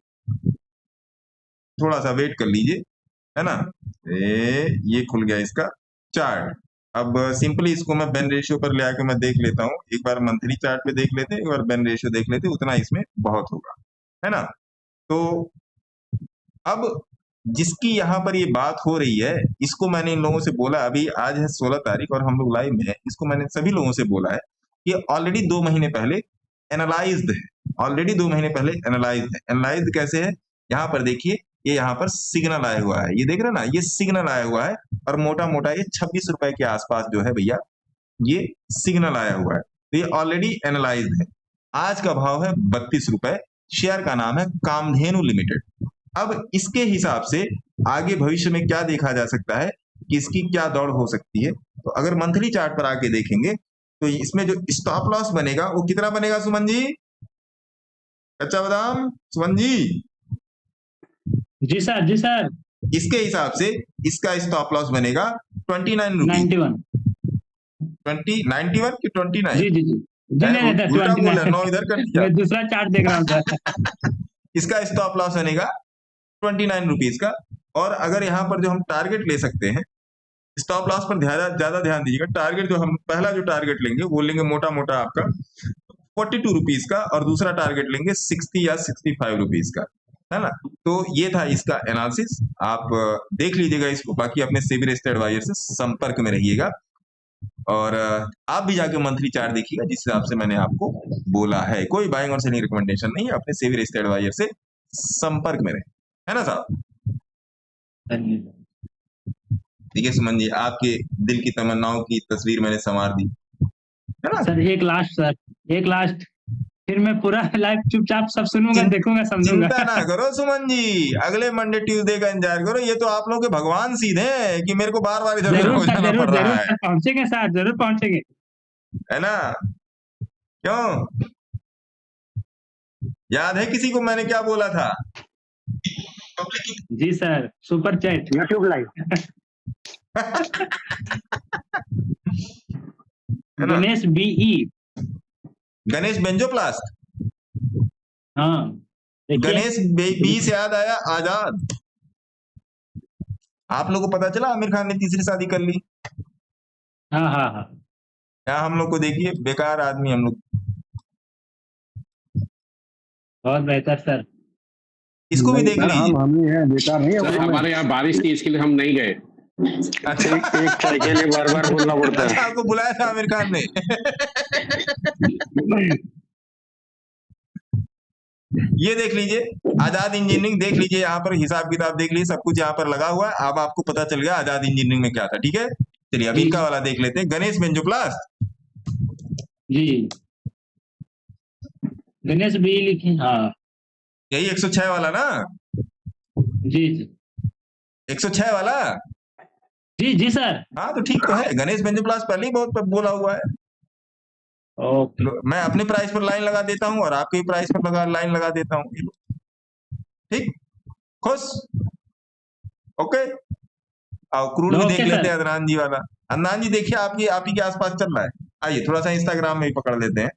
थोड़ा सा वेट कर लीजिए, है ना? ये खुल गया इसका चार्ट। अब सिंपली इसको मैं बेन रेशियो पर ले आके मैं देख लेता हूँ। एक बार मंथली चार्ट पे देख लेते हैं, एक बार बेन रेशियो देख लेते हैं, उतना इसमें बहुत होगा, है ना? तो अब जिसकी यहाँ पर ये बात हो रही है, इसको मैंने इन लोगों से बोला, अभी आज है 16 तारीख और हम लोग लाइव में है, इसको मैंने सभी लोगों से बोला है कि ऑलरेडी 2 महीने पहले एनालाइज्ड है, ऑलरेडी 2 महीने पहले एनालाइज्ड है। एनालाइज्ड कैसे है? यहाँ पर देखिए, ये यहाँ पर सिग्नल आया हुआ है, ये देख रहे हैं ना, ये सिग्नल आया हुआ है, और मोटा मोटा ये 26 रुपए के आसपास जो है भैया, ये सिग्नल आया हुआ है, तो ये ऑलरेडी एनालाइज्ड है। आज का भाव है 32 रुपए, शेयर का नाम है कामधेनु लिमिटेड। अब इसके हिसाब से आगे भविष्य में क्या देखा जा सकता है कि इसकी क्या दौड़ हो सकती है। तो अगर मंथली चार्ट पर आके देखेंगे तो इसमें जो स्टॉप लॉस बनेगा वो कितना बनेगा सुमन जी? कच्चा बादाम सुमन जी? जी सर इसके हिसाब से इसका स्टॉप लॉस बनेगा 29 रुपीज। 91 की 29? जी नहीं उल्टा बोल रहा, 9 इधर कर दिया। मैं दूसरा चार्ट देख रहा हूँ सर। इसका स्टॉप लॉस बनेगा 29 रुपीज का। और अगर यहाँ पर जो हम टारगेट ले सकते हैं, स्टॉप लॉस पर ज्यादा ध्यान दीजिएगा। टारगेट जो हम पहला जो टारगेट लेंगे वो लेंगे मोटा मोटा आपका 42 रुपीज का, और दूसरा टारगेट लेंगे 60 या 65 रुपीज का, है ना? तो ये था इसका एनालिसिस, आप देख लीजिएगा इसको। बाकी अपने सेबी रजिस्टर्ड एडवाइजर से संपर्क में रहिएगा, और आप भी जाके मंथली चार्ट देखिएगा जिस हिसाब से मैंने आपको बोला है। कोई बाइंग और सेलिंग रिकमेंडेशन नहीं है, अपने सेबी रजिस्टर्ड एडवाइजर से संपर्क में रहे, है ना साहब? ठीक है सुमन जी, आपके दिल की तमन्नाओं की तस्वीर मैंने संवार दी, है ना? सर एक लास्ट, फिर मैं पूरा लाइव चुपचाप सब सुनूंगा, देखूंगा, समझूंगा। चिंता ना करो सुमन जी, अगले मंडे ट्यूसडे का इंतजार करो। ये तो आप लोगों के भगवान सीधे हैं कि मेरे को बार बार इधर उधर हो जाना पड़ रहा है, पहुंचेंगे सर, जरूर पहुंचेंगे, है ना? क्यों, याद है किसी को मैंने क्या बोला था? जी sir, super chat YouTube live. Ganesh BE, Ganesh बेंजोप्लास्ट, हाँ गणेश बी से याद आया आजाद। आप लोग को पता चला आमिर खान ने तीसरी शादी कर ली? हाँ हाँ हाँ, यहाँ हम लोग को देखिए, बेकार आदमी हम लोग। बहुत बेहतर सर। इसको भी देख सर लीजिए। हम ही हैं, बेकार नहीं है सर वो हमें। हमारे यहाँ बारिश थी इसके लिए हम नहीं गए। अच्छा, एक चाय के लिए बार बार बोलना पड़ता अच्छा है। आपको बुलाया था आमिर खान ने? ये देख लीजिए, आजाद इंजीनियरिंग देख लीजिए, यहाँ पर हिसाब किताब देख लीजिए, सब कुछ यहाँ पर लगा हुआ है। अब आपको पता चल गया आजाद इंजीनियरिंग में क्या था। ठीक है, चलिए अब जी। इनका वाला देख लेते हैं, गणेश बेंजोप्लास्ट। जी, गणेश बी लिखी, हाँ यही 106 वाला ना? जी जी 106 वाला? जी जी सर। हाँ तो ठीक तो है, गणेश बेंजोप्लास्ट पहले ही बहुत बोला हुआ है। ओके, मैं अपने प्राइस पर लाइन लगा देता हूँ और आपके प्राइस पर लाइन लगा देता हूँ। ठीक, खुश? ओके, और क्रूड भी ओके देख लेते सर। हैं अदनान जी वाला। अदनान जी देखिए, आपकी आप ही के आसपास चल रहा है। आइए थोड़ा सा इंस्टाग्राम में भी पकड़ लेते हैं।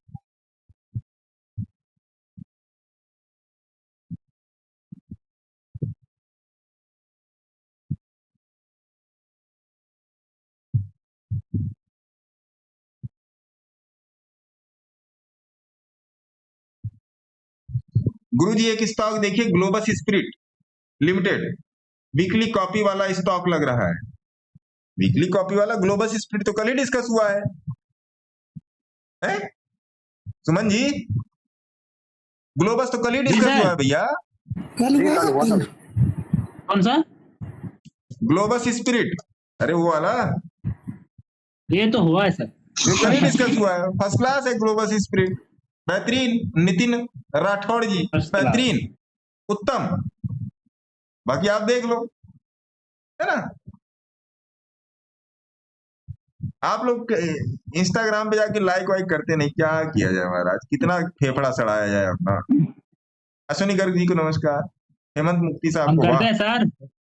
गुरुजी एक स्टॉक देखिए, globus spirit limited, weekly copy वाला स्टॉक लग रहा है। वीकली कॉपी वाला ग्लोबस स्पिरिट तो कल ही डिस्कस हुआ है, हैं? सुमन जी, ग्लोबस तो कल ही डिस्कस सर। हुआ है भैया। कल हुआ था। कौन सा? ग्लोबस स्पिरिट, अरे वो वाला ये तो हुआ है सर। जो कल ही डिस्कस हुआ है। फर्स्ट क्लास है ग्लोबस स्पिरिट, बेहतरीन। नितिन राठौड़ जी, First class। बेहतरीन, उत्तम। बाकी आप देख लो, है ना? आप लोग इंस्टाग्राम पे जाके लाइक वाइक करते नहीं, क्या किया जाए महाराज, कितना फेफड़ा सड़ाया जाए अपना। अश्विनी गर्ग जी को नमस्कार, हेमंत मुक्ति साहब हम को वाह, करते हैं सर,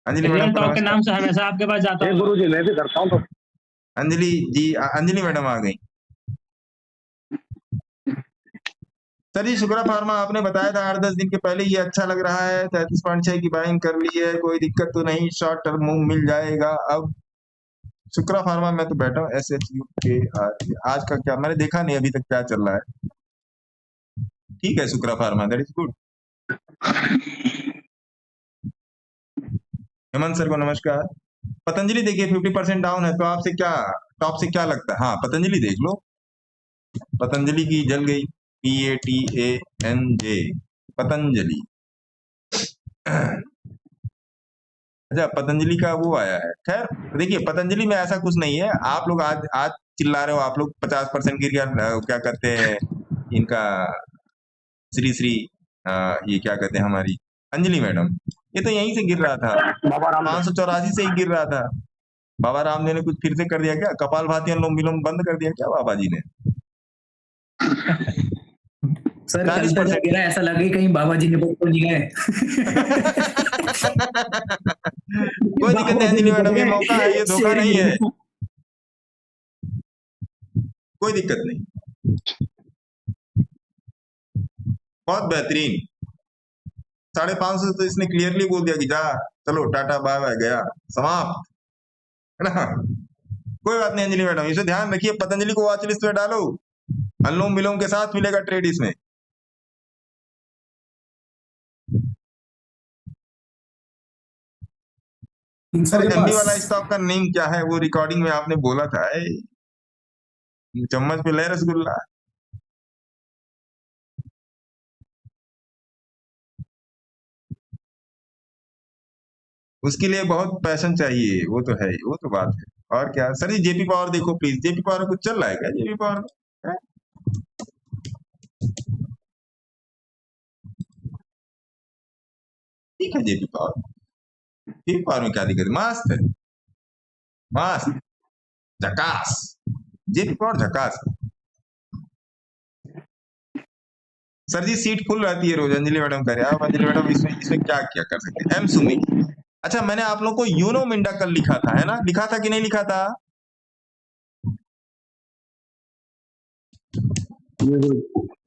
अंजलि रियल मैडम को टॉक के नमस्कार। नाम से हमेशा आपके पास जाता हूँ। गुरु जी मैं भी करता हूँ तो। अंजलि जी, अंजलि मैडम आ गई। सर जी, शुक्रा फार्मा आपने बताया था 8-10 दिन के पहले, ये अच्छा लग रहा है, 33.6 की बाइंग कर ली है, कोई दिक्कत तो नहीं, शॉर्ट टर्म मूव मिल जाएगा। अब शुक्रा फार्मा में तो बैठा हूँ, SHU के आज का क्या मैंने देखा नहीं अभी तक क्या चल रहा है। ठीक है Shukra pharma, that is good. Hemant sir को नमस्कार। पतंजलि देखिए 50% डाउन है, तो आपसे क्या, टॉप से क्या लगता है? हाँ पतंजलि देख लो, पतंजलि की जल गई, PATANJ, पतंजलि। अच्छा, पतंजलि का वो आया है। खैर देखिए, पतंजलि में ऐसा कुछ नहीं है। आप लोग आज आज चिल्ला रहे हो, आप लोग 50% गिर गया, क्या कहते हैं इनका, श्री श्री ये क्या कहते हैं हमारी अंजलि मैडम, ये तो यहीं से गिर रहा था, 584 से ही गिर रहा था। बाबा रामदेव ने कुछ फिर से कर दिया क्या? कपाल भाती अनुलोम विलोम बंद कर दिया क्या बाबा जी ने? सर कल तक जब गिरा ऐसा लगे कहीं बाबा जी ने पकड़ नहीं गए। कोई दिक्कत नहीं अंजलि मैडम, ये मौका है, ये धोखा नहीं है, कोई दिक्कत नहीं। बहुत बेहतरीन, 550 तो इसने क्लियरली बोल दिया कि जा चलो टाटा बाय बाय, गया समाप्त, है ना? कोई बात नहीं अंजलि मैडम, इसे ध्यान रखिए, पतंजलि को वॉच लिस्ट में डालो, अनुलोम विलोम के साथ मिलेगा ट्रेड इसमें। सर एमडी वाला स्टॉक का नेम क्या है? वो रिकॉर्डिंग में आपने बोला था, चम्मच पे ले रसगुल्ला। उसके लिए बहुत पैशन चाहिए, वो तो है, वो तो बात है। और क्या सर जी, जेपी पावर देखो प्लीज, जेपी पावर में कुछ चल रहा है क्या? जेपी पावर में ठीक है, जेपी पावर, जेपी पावर में क्या दिक्कत है? मस्त है, मस्त, झकास, जेपी पावर झकास। सर जी सीट फुल रहती है रोज, अंजलि मैडम कह रहे हैं। आप अंजलि मैडम इसमें क्या क्या कर सकते हैं? एम सुमी, अच्छा मैंने आप लोगों को यूनो मिंडा कल लिखा था, है ना? लिखा था कि नहीं लिखा था?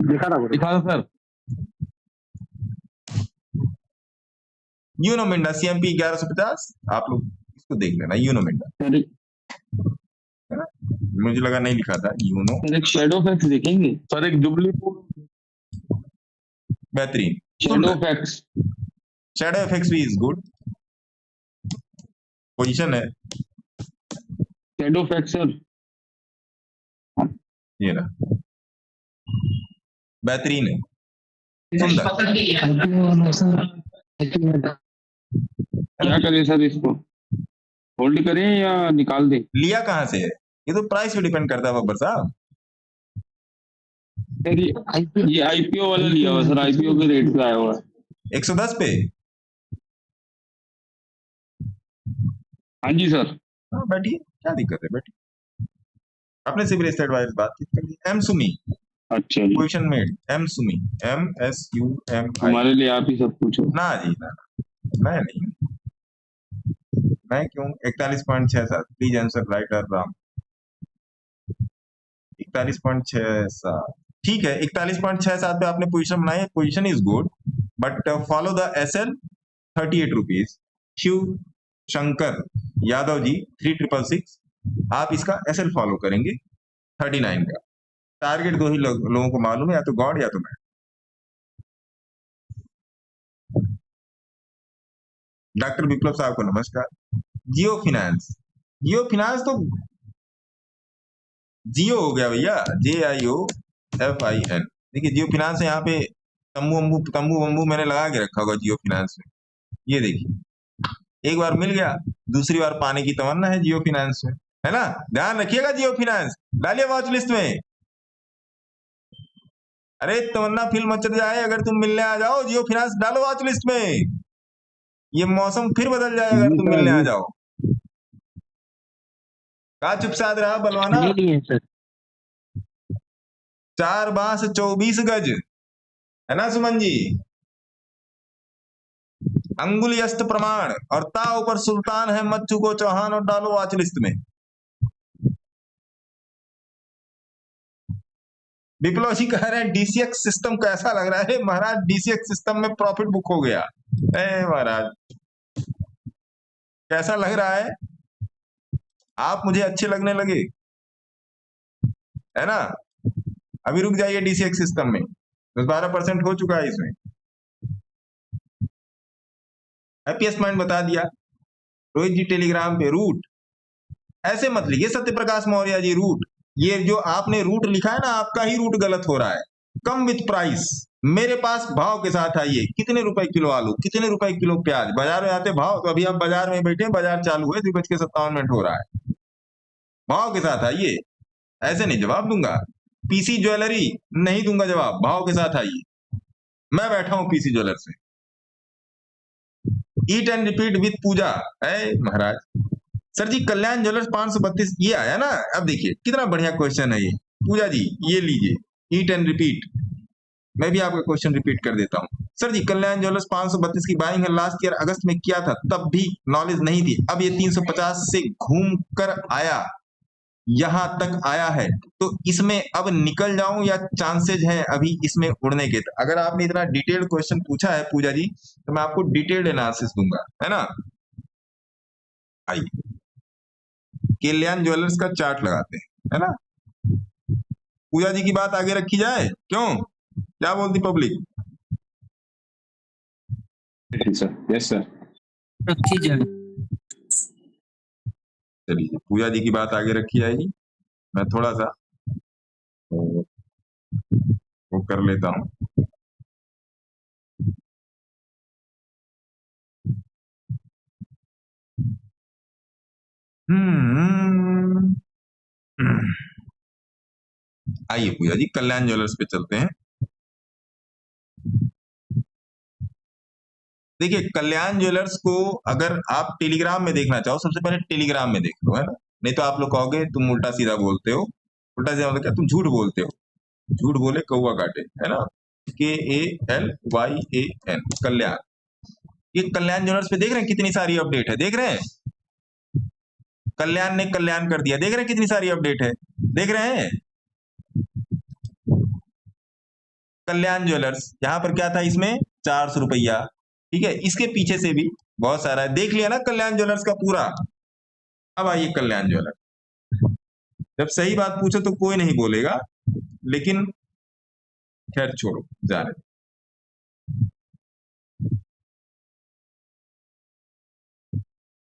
लिखा था सर। यूनो मिंडा CMP 1150, आप लोग तो देख लेना, यूनो मिंडा, सर है ना? मुझे लगा नहीं लिखा था, यूनो। सर एक शेडो फैक्स देखेंगे सर, एक जुबली बेहतरीन। Shadow fax. शैडो एफएक्स भी इज गुड, पोजीशन है शेडो फैक्स सर, ये ना, बेहतरीन है, सुंदर। क्या करें सर इसको, होल्ड करें या निकाल दें? लिया कहाँ से है? ये तो प्राइस पे डिपेंड करता है बब्बर साहब। सर ये आईपीओ वाला लिया हुआ सर, आईपीओ के रेट पे आया हुआ है। 110 पे। हाँ जी सर। हाँ बैठिए, क्या दिक्कत है, बैठिए। अपने सिविल एस्टेट वाले बातचीत करिए। एम सुमी, अच्छा जी, position made, M Sumi, MSUMI। हमारे लिए आप ही सब कुछ हो। ना जी ना, मैं नहीं, मैं क्यों? 41.67, प्लीज आंसर राइट और रॉन्ग। 41.67, ठीक है। 41.67 पे आपने पोजीशन बनाई है, position is good, but follow the SL 38 rupees. Shiv Shankar Yadav ji 3666, आप इसका SL फॉलो करेंगे 39 का। टारगेट दो ही लोगों को मालूम है, या तो गॉड या तो मैं। डॉक्टर विप्लव साहब को नमस्कार। जियो फिनेंस, जियो फिनेंस तो जियो हो गया भैया, JIOFIN। देखिए जियो फिनेंस है, यहाँ पे तंबू वंबू मैंने लगा के रखा होगा जियो फिनेंस में। ये देखिए, एक बार मिल गया, दूसरी बार पाने की तमन्ना है जियो फिनेंस में, है ना? ध्यान रखिएगा, जियो फिनेंस डालिए वॉच लिस्ट में। अरे तमन्ना फिल्म मच जाए, अगर तुम मिलने आ जाओ, जियो फिनेंस डालो वॉच लिस्ट में। ये मौसम फिर बदल जाए अगर तुम मिलने आ जाओ। कहा चुप साध रहा बलवाना? नहीं है सर। 4 बांस 24 गज, है ना सुमन जी? अंगुली अस्त प्रमाण और ताव पर सुल्तान है, मत चुको चौहान और डालो वॉच लिस्ट में। विप्लव जी कह रहे हैं DCX सिस्टम कैसा लग रहा है? महाराज DCX सिस्टम में प्रॉफिट बुक हो गया। महाराज कैसा लग रहा है? आप मुझे अच्छे लगने लगे, है ना? अभी रुक जाइए, DCX सिस्टम में 10-12% हो चुका है इसमें। हैप्पीएस्ट माइंड बता दिया। रोहित जी टेलीग्राम पे रूट ऐसे मत लिखिए सत्य प्रकाश मौर्य जी, रूट, ये जो आपने रूट लिखा है ना, आपका ही रूट गलत हो रहा है। कम विथ प्राइस, मेरे पास भाव के साथ आइए। कितने रुपए किलो आलू, कितने रुपए किलो प्याज, बाजार में आते भाव। तो अभी आप बाजार में बैठे, बाजार चालू है, 2:57 हो रहा है। भाव के साथ आइए, ऐसे नहीं जवाब दूंगा। पीसी ज्वेलरी नहीं दूंगा जवाब, भाव के साथ आइए। मैं बैठा हूं पीसी ज्वेलर से। ईट एंड रिपीट विथ पूजा है महाराज। सर जी कल्याण ज्वेलर्स 532 ये आया ना। अब देखिए कितना बढ़िया क्वेश्चन है ये। पूजा जी ये लीजिए, ईट एंड रिपीट। मैं भी आपका क्वेश्चन रिपीट कर देता हूं। सर जी कल्याण ज्वेलर्स 532 की बाइंग है, लास्ट ईयर अगस्त में किया था, तब भी नॉलेज नहीं थी। अब ये 350 से घूम कर आया, यहां तक आया है, तो इसमें अब निकल जाऊं या चांसेज है अभी इसमें उड़ने के? अगर आपने इतना डिटेल्ड क्वेश्चन पूछा है पूजा जी, तो मैं आपको डिटेल्ड एनालिसिस दूंगा, है ना? आइए कल्याण ज्वेलर्स का चार्ट लगाते हैं, है ना? पूजा जी की बात आगे रखी जाए, क्यों? क्या बोलती पब्लिक? Yes sir. रखी जाए। चलिए पूजा जी की बात आगे रखी जाएगी। मैं थोड़ा सा वो कर लेता हूं। आइए पूजा जी कल्याण ज्वेलर्स पे चलते हैं। देखिए कल्याण ज्वेलर्स को अगर आप टेलीग्राम में देखना चाहो, सबसे पहले टेलीग्राम में देख लो, है ना? नहीं तो आप लोग कहोगे तुम उल्टा सीधा बोलते हो। उल्टा सीधा मतलब क्या? तुम झूठ बोलते हो। झूठ बोले कौवा काटे, है ना? KALYAN कल्याण। ये कल्याण ज्वेलर्स पे देख रहे हैं कितनी सारी अपडेट है, देख रहे हैं? कल्याण ने कल्याण कर दिया, देख रहे हैं कितनी सारी अपडेट है, देख रहे हैं? कल्याण ज्वेलर्स यहाँ पर क्या था, इसमें 400 रुपया, ठीक है? इसके पीछे से भी बहुत सारा है, देख लिया ना कल्याण ज्वेलर्स का पूरा। अब आइए कल्याण ज्वेलर। जब सही बात पूछो तो कोई नहीं बोलेगा, लेकिन खैर छोड़ो, जा रहे।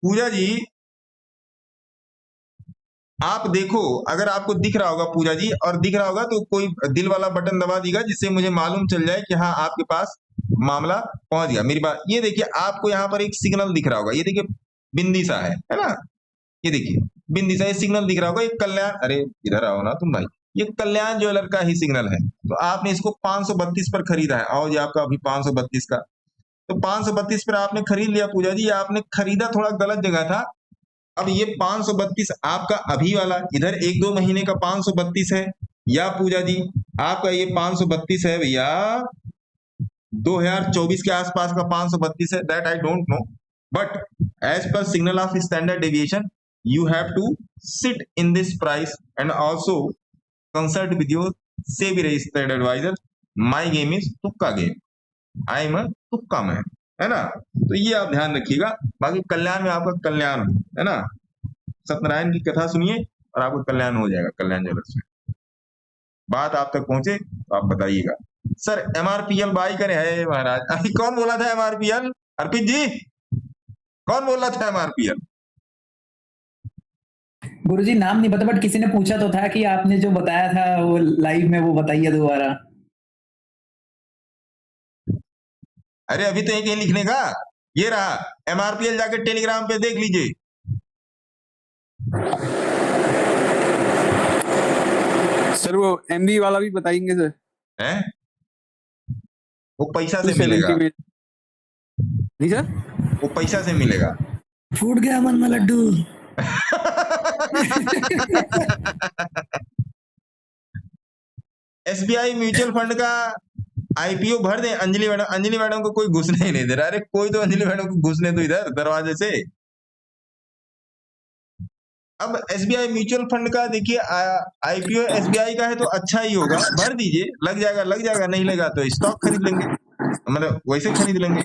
पूजा जी आप देखो, अगर आपको दिख रहा होगा पूजा जी, और दिख रहा होगा तो कोई दिल वाला बटन दबा दीजिएगा, जिससे मुझे मालूम चल जाए कि हाँ आपके पास मामला पहुंच गया। मेरी बात ये देखिए, आपको यहाँ पर एक सिग्नल दिख रहा होगा, ये देखिए बिंदी सा है ना, ये देखिए बिंदी सा, ये सिग्नल दिख रहा होगा, एक कल्याण, अरे इधर आओ ना तुम भाई, ये कल्याण ज्वेलर का ही सिग्नल है। तो आपने इसको 532 पर खरीदा है, आओ जी आपका अभी 532 का, तो 532 पर आपने खरीद लिया पूजा जी। आपने खरीदा थोड़ा गलत जगह था। अब ये 532 आपका अभी वाला, इधर 1-2 महीने का 532 है, या पूजा जी आपका ये 532 है भैया 2024 के आसपास का 532 है, that I don't know, but as per signal of standard deviation you have to sit in this price and also consult with your SEBI registered advisor. My game is तुक्का गेम, आई एम अ तुक्का man, है ना। तो ये आप ध्यान रखिएगा। बाकी कल्याण में आपका कल्याण हो, है ना। सत्यनारायण की कथा सुनिए और आपका कल्याण हो जाएगा कल्याण ज्वेलर्स में। बात आप तक पहुंचे तो आप बताइएगा। सर एमआरपीएल बाई करे है महाराज, अभी कौन बोला था एमआरपीएल? अर्पित जी कौन बोल रहा था एमआरपीएल? गुरुजी नाम नहीं पता, बट किसी ने पूछा तो था कि आपने जो बताया था वो लाइव में, वो बताइए दोबारा। अरे अभी तो कहीं लिखने का, ये रहा एमआरपीएल, जाके टेलीग्राम पे देख लीजिए। सर वो एमबी वाला भी बताएंगे सर? हैं? वो पैसा से मिलेगा। नहीं सर, वो पैसा से मिलेगा। फूट गया मन में लड्डू। एसबीआई म्यूचुअल फंड का आईपीओ भर दे अंजलि मैडम। अंजलि मैडम को कोई घुसने ही नहीं दे रहा। अरे कोई तो अंजलि मैडम को घुसने तो इधर दरवाजे से। अब एसबीआई म्यूचुअल फंड का देखिए, आईपीओ एसबीआई का है तो अच्छा ही होगा, भर दीजिए, लग जाएगा, नहीं लगा तो स्टॉक खरीद लेंगे, मतलब वैसे खरीद लेंगे।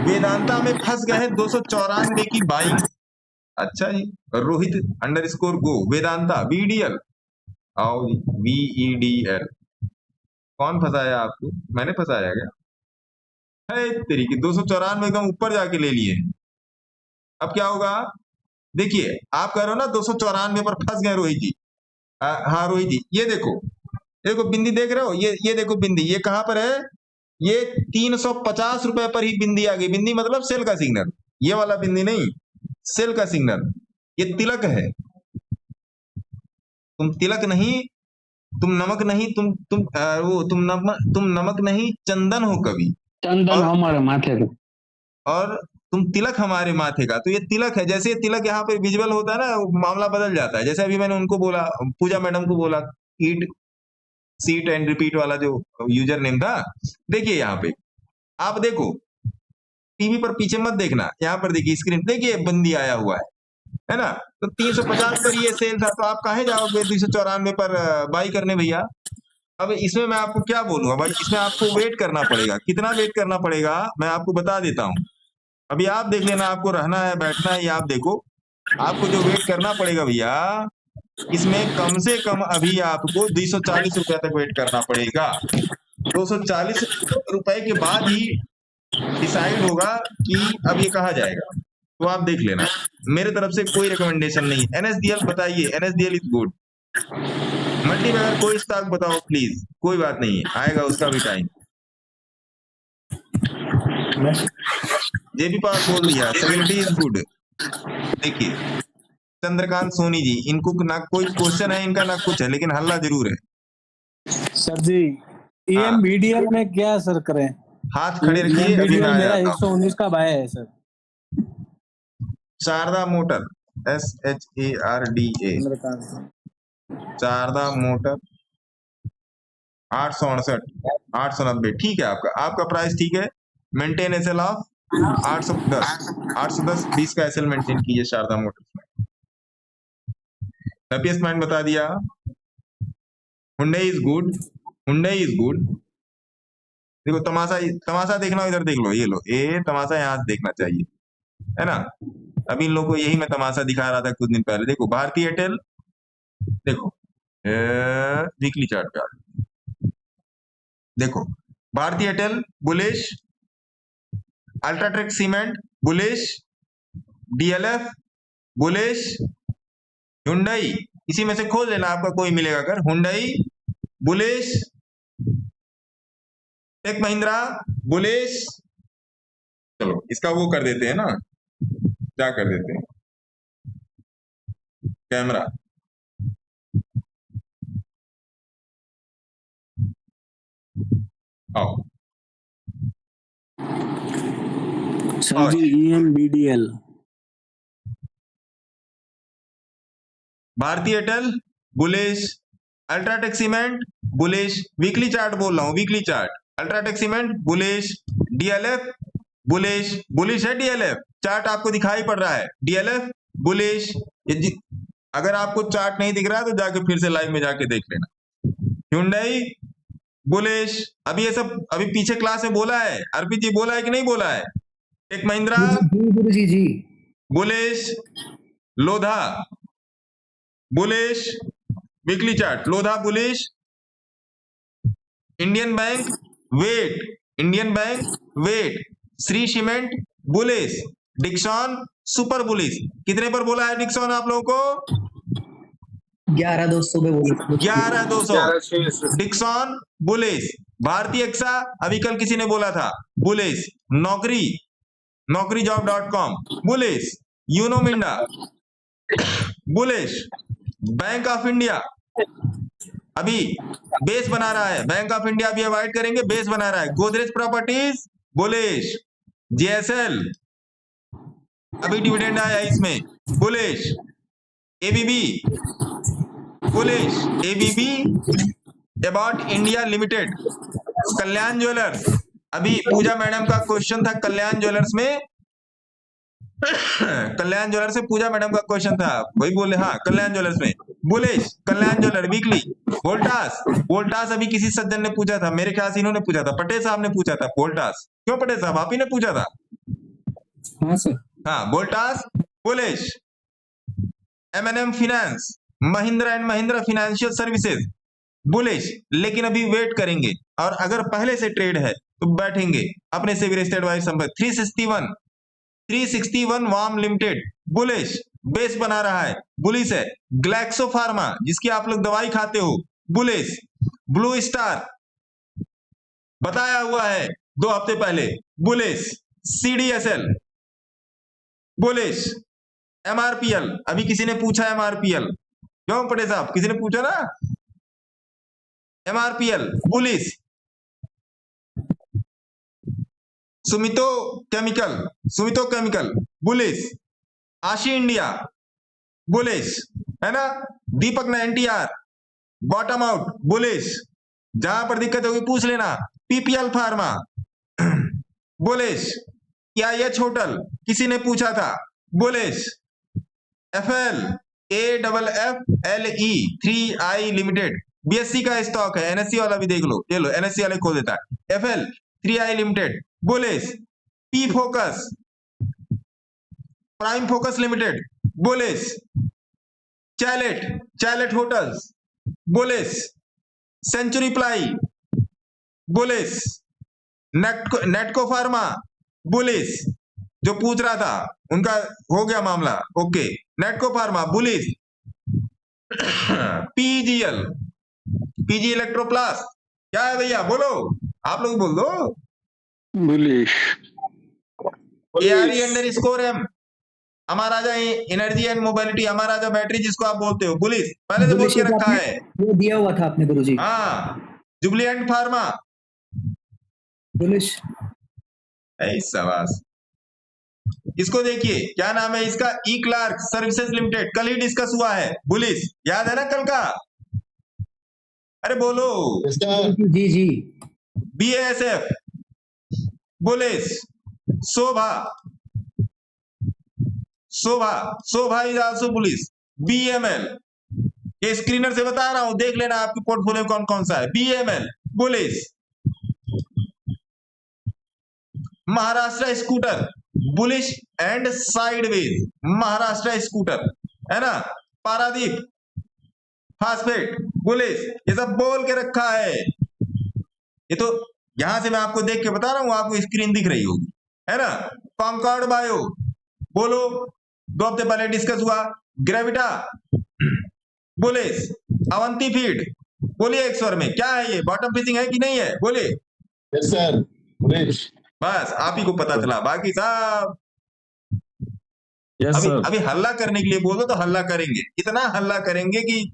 वेदांता में फंस गए हैं 294 की बाइंग। अच्छा जी, रोहित _ गो वेदांता VDL आओ VEDL। कौन फंसाया आपको? मैंने फंसाया क्या? है तेरी की 294 एकदम ऊपर जाके ले लिए। अब क्या होगा? देखिए आप कह रहे हो ना 294 पर फंस गए रोहित जी। हाँ रोहित जी, ये देखो बिंदी देख रहे हो, ये देखो बिंदी, ये कहां पर है? ये 350 रुपए पर ही बिंदी आ गई। बिंदी मतलब सेल का सिग्नल, ये वाला बिंदी नहीं, सेल का सिग्नल। ये तिलक है। तुम तिलक नहीं, तुम नमक नहीं, तुम नमक नहीं, चंदन हो कभी, चंदन हमारे माथे पे, और तुम तिलक हमारे माथे का। तो ये तिलक है। जैसे ये तिलक यहाँ पे विजुअल होता है ना, मामला बदल जाता है। जैसे अभी मैंने उनको बोला, पूजा मैडम को बोला, ईट सीट एंड रिपीट वाला जो यूजर नेम था, देखिए यहाँ पे आप देखो, टीवी पर पीछे मत देखना, यहाँ पर देखिए स्क्रीन, देखिए बंदी आया हुआ है ना। तो 350 पर ये सेल था, तो आप कहे जाओगे 294 पर बाई करने भैया? अब इसमें मैं आपको क्या बोलूंगा भाई, इसमें आपको वेट करना पड़ेगा। कितना वेट करना पड़ेगा मैं आपको बता देता हूँ। अभी आप देख लेना, आपको रहना है बैठना है, ये आप देखो। आपको जो वेट करना पड़ेगा भैया, इसमें कम से कम अभी आपको 240 रुपए तक वेट करना पड़ेगा। 240 रुपए के बाद ही डिसाइड होगा कि अब ये कहा जाएगा। तो आप देख लेना, मेरे तरफ से कोई रिकमेंडेशन नहीं। NSDL बताइए, NSDL इज गुड। मल्टी में अगर कोई स्टॉक बताओ प्लीज, कोई बात नहीं है, आएगा उसका भी टाइम। जेपी पाल बोल दिया सेक्रेटरी इज गुड। देखिए चंद्रकांत सोनी जी, इनको ना कोई क्वेश्चन है इनका ना कुछ है, लेकिन हल्ला जरूर है। सर जी EMBDL में क्या सर करें? हाथ खड़े रखिए, अभी मैं मेरा 119 का बाय है sir. Sharda motor SHARDA, Sharda motor 868 ठीक है। आपका प्राइस ठीक है। मेंटेन SL ऑफ 810 20 का SL मेंटेन कीजिए शारदा मोटर्स में। हैप्पीएस्ट माइंड बता दिया। Hyundai is good. देखो तमाशा देखना, इधर देख लो, ये लो, तमाशा यहाँ से देखना चाहिए। है ना। अभी इन लोगों को यही मैं तमाशा दिखा रहा था कुछ दिन पहले। देखो भारतीय एयरटेल, देखो वीकली चार्ट पे आ जाओ। देखो Bharti Airtel bullish, UltraTech cement bullish, DLF bullish, Hyundai, इसी में से खोज लेना आपका कोई मिलेगा अगर, Hyundai bullish, tech Mahindra bullish. चलो इसका वो कर देते हैं ना, क्या कर देते हैं, कैमरा, आओ सर जी EMBDL भारतीय Airtel bullish, UltraTech cement bullish, weekly chart बोल रहा हूं, weekly chart, UltraTech cement bullish, DLF bullish, bullish है डीएलएफ, चार्ट आपको दिखाई पड़ रहा है, डीएलएफ बुलिश। अगर आपको चार्ट नहीं दिख रहा है तो जाके फिर से लाइव में जाके देख लेना। हुंडई बुलिश, अभी ये सब अभी पीछे क्लास में बोला है, अर्पित जी बोला है कि नहीं बोला है। टेक महिंद्रा गुरुजी जी bullish, Lodha bullish, weekly chart, Lodha bullish, Indian Bank wait, Indian Bank wait, Shree Cement bullish, Dixon super bullish. कितने पर बोला है डिक्सन आप लोगों को? 11,200 पे बोले। 11,200 डिक्सन बुलिश। भारतीय एक्सा अभी कल किसी ने बोला था बुलिश, नौकरी, नौकरीजॉब.com bullish, Uno Minda bullish, Bank of India अभी बेस बना रहा है, बैंक ऑफ इंडिया अभी अवॉइड करेंगे, बेस बना रहा है, गोदरेज प्रॉपर्टीज बुलिश, जेएसएल अभी डिविडेंड आया इसमें bullish, ABB bullish, ABB about India limited, Kalyan jewellers, अभी पूजा मैडम का क्वेश्चन था कल्याण ज्वेलर्स में, कल्याण ज्वेलर्स से पूजा मैडम का क्वेश्चन था, वही बोले, हाँ कल्याण ज्वेलर्स में बुलिश, कल्याण ज्वेलर वीकली, वोल्टास, वोल्टास अभी किसी सज्जन ने पूछा था, मेरे ख्याल से इन्होंने पूछा था, पटेल साहब ने पूछा था, वोल्टास, क्यों पटेल साहब आप ही ने पूछा था? हाँ सर। हाँ Voltas bullish, M&M finance, Mahindra and Mahindra financial services bullish, लेकिन अभी वेट करेंगे, और अगर पहले से ट्रेड है तो बैठेंगे अपने से भी रियल एस्टेट वाइज संपर्क। 361 वार्म लिमिटेड बुलिश, बेस बना रहा है, बुलिश है। ग्लैक्सो फार्मा जिसकी आप लोग दवाई खाते हो बुलिश, ब्लू स्टार बताया हुआ है 2 हफ्ते पहले बुलिश, CDSL बुलिश, MRPL अभी किसी ने पूछा MRPL, क्यों पटेल साहब किसी ने पूछा ना, MRPL बुलिश, सुमितो केमिकल बुलिश, आशी इंडिया बुलिश, है ना, दीपक ना NTR बॉटम आउट बुलिश, जहां पर दिक्कत होगी पूछ लेना, PPL pharma bullish, EIH hotel किसी ने पूछा था bullish, FL AFFLE 3I limited BSC का स्टॉक है, NSE वाला भी देख लो, ये लो NSE वाले खोल देता है, FL 3I limited bullish, P focus, prime focus limited bullish, Chalet hotels bullish, century ply bullish, Natco pharma bullish, जो पूछ रहा था उनका हो गया मामला, okay, Natco pharma bullish, PG electroplast, क्या है भैया बोलो, आप लोग बोल दो, bullish, ARE _M, Amara Raja energy and mobility, Amara Raja battery जिसको आप बोलते हो बुलिश, पहले से बोल के रखा है, वो दिया हुआ था आपने गुरुजी। हाँ, जुबलिएंट फार्मा बुलिश, शाबाश। इसको देखिए क्या नाम है इसका, ई क्लार्क सर्विसेज लिमिटेड, कल ही डिस्कस हुआ है बुलिश, याद है ना कल का, अरे बोलो, जी BASF bullish, Shobha is also bullish, BML, ये स्क्रीनर से बता रहा हूं, देख लेना आपके पोर्टफोलियो में कौन कौन सा है, BML bullish, Maharashtra scooter bullish and sideways, Maharashtra scooter है ना, पारादीप फास्फेट बुलिश, ये सब बोल के रखा है। ये तो यहां से मैं आपको देख के बता रहा हूं, आपको स्क्रीन दिख रही होगी है ना। कॉन्कॉर्ड बायो बोलो, 2 हफ्ते पहले डिस्कस हुआ। ग्रेविटा बुलिश, अवंती फीड बोलिए एक स्वर में, क्या है ये, बॉटम फिशिंग है कि नहीं है, बोलिए। यस सर, बस आप ही को पता चला, बाकी साहब यस अभी सर। अभी हल्ला करने के लिए बोलो तो हल्ला करेंगे, इतना हल्ला करेंगे कि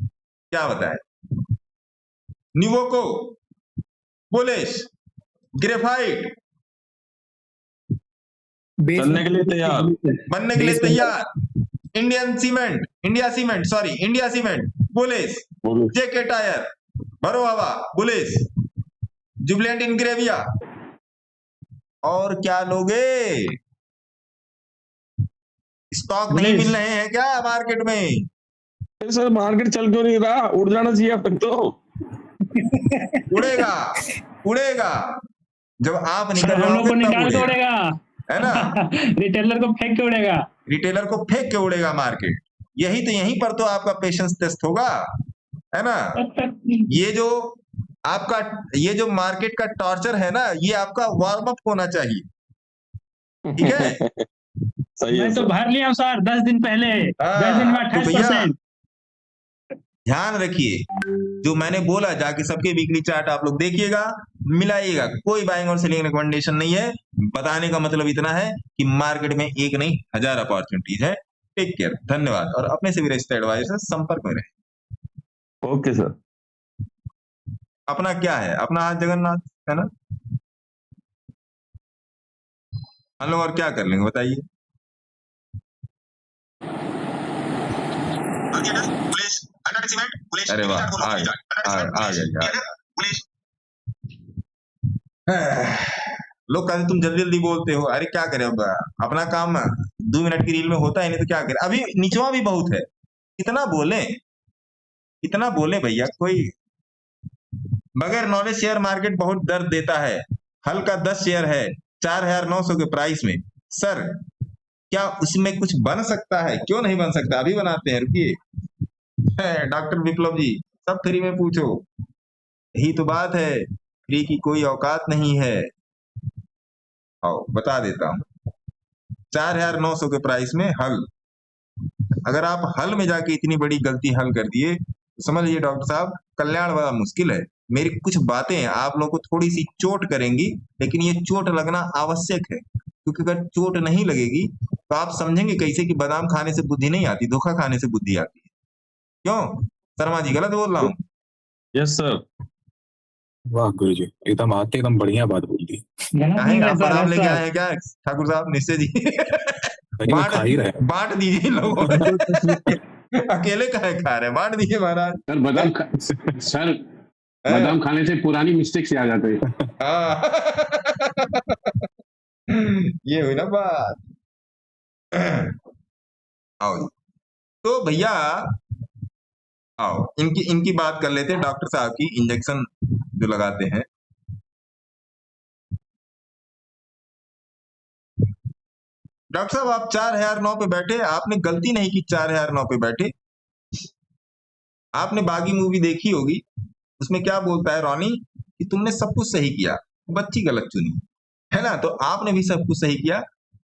क्या बताए। निवोको बुलिश, ग्रेफाइट चलने के लिए तैयार, बनने के लिए तैयार। इंडिया सीमेंट बुलिश, जेके टायर भरो हवा बुलिश, जुबिलेंट इनग्रेविया, और क्या लोगे, स्टॉक नहीं मिल रहे हैं क्या मार्केट में? सर मार्केट चल क्यों नहीं रहा, उड़ जाना चाहिए अब तक तो। उड़ेगा जब आप सर निकल हम लोग को निकाल के उड़ेगा, उड़ेगा, है ना। रिटेलर को फेंक के उड़ेगा। रिटेलर को फेंक के उड़ेगा मार्केट, यहीं पर तो आपका पेशेंस टेस्ट होगा, है ना। ये जो मार्केट का टॉर्चर है ना, ये आपका वार्म अप होना चाहिए, ठीक है। सही है मैं तो सर। भर लिया हूँ सर 10 दिन पहले, 10 दिन में तो भैया 28%। ध्यान रखिए, जो मैंने बोला जाके सबके वीकली चार्ट आप लोग देखिएगा, मिलाइएगा, कोई बाइंग और सेलिंग रिकमेंडेशन नहीं है। बताने का मतलब इतना है कि मार्केट में एक नहीं 1000 अपॉर्चुनिटीज है। टेक केयर, धन्यवाद, और अपने से भी रजिस्टर्ड एडवाइजर से संपर्क में रहे। Okay sir. अपना क्या है, अपना हाथ जगन्नाथ है ना। हम लोग और क्या कर लेंगे बताइए। अरे वाह, आ गया। लोग कहते तुम जल्दी जल्दी बोलते हो, अरे क्या करें, अब अपना काम 2 मिनट की रील में होता है नहीं तो क्या करें। अभी निचवा भी बहुत है, कितना बोले भैया, कोई बगैर नॉलेज शेयर मार्केट बहुत दर्द देता है। हल का 10 शेयर है 4900 के प्राइस में, सर क्या उसमें कुछ बन सकता है? क्यों नहीं बन सकता, अभी बनाते हैं, रुकिए। डॉक्टर विप्लव जी, सब फ्री में पूछो, यही तो बात है, फ्री की कोई औकात नहीं है। आओ बता देता हूं, 4900 के प्राइस में हल। अगर आप हल में जाके इतनी बड़ी गलती हल कर दिए तो समझ लीजिए डॉक्टर साहब, कल्याण बड़ा मुश्किल है। मेरी कुछ बातें आप लोगों को थोड़ी सी चोट करेंगी, लेकिन ये चोट लगना आवश्यक है, क्योंकि अगर चोट नहीं लगेगी तो आप समझेंगे कैसे कि बादाम खाने से बुद्धि नहीं आती, धोखा खाने से बुद्धि आती है। क्यों शर्मा जी, गलत बोल रहा हूँ? Yes sir. वाह गुरु जी, एकदम बढ़िया बात बोल दी। आप बादाम लेके आए हैं क्या ठाकुर साहब, निश्चय जी? खा ही रहे हैं। बांट दीजिए लोगों को। अकेले काहे खा रहे हैं, बांट दीजिए महाराज। सर बादाम खाने से पुरानी मिस्टेक से आ जाते हैं। ये हुई ना बात। आओ जी, तो भैया आओ इनकी बात कर लेते हैं, डॉक्टर साहब की इंजेक्शन जो लगाते हैं। डॉक्टर साहब आप 4009 पे बैठे, आपने गलती नहीं की, 4009 पे बैठे। आपने बागी मूवी देखी होगी, उसमें क्या बोलता है रॉनी कि तुमने सब कुछ सही किया, बच्ची गलत चुनी, है ना। तो आपने भी सब कुछ सही किया।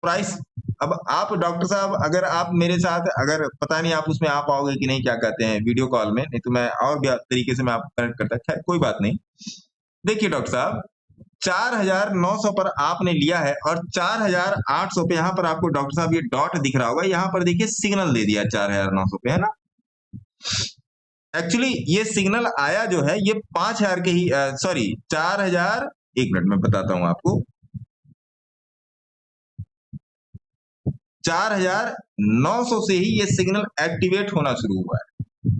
प्राइस, अब आप डॉक्टर साहब अगर आप मेरे साथ, अगर पता नहीं आप उसमें आ पाओगे कि नहीं, क्या कहते हैं, वीडियो कॉल में, नहीं तो मैं और भी तरीके से मैं आपको कनेक्ट करता, खैर कोई बात नहीं। देखिए डॉक्टर साहब, 4900 पर आपने लिया है और 4800 पे, यहाँ पर आपको डॉक्टर साहब ये डॉट दिख रहा होगा, यहाँ पर देखिए सिग्नल दे दिया 4900 पे, है ना। एक्चुअली ये सिग्नल आया जो है ये 5000 के ही, सॉरी 4000, एक मिनट में बताता हूं आपको, 4900 से ही ये सिग्नल एक्टिवेट होना शुरू हुआ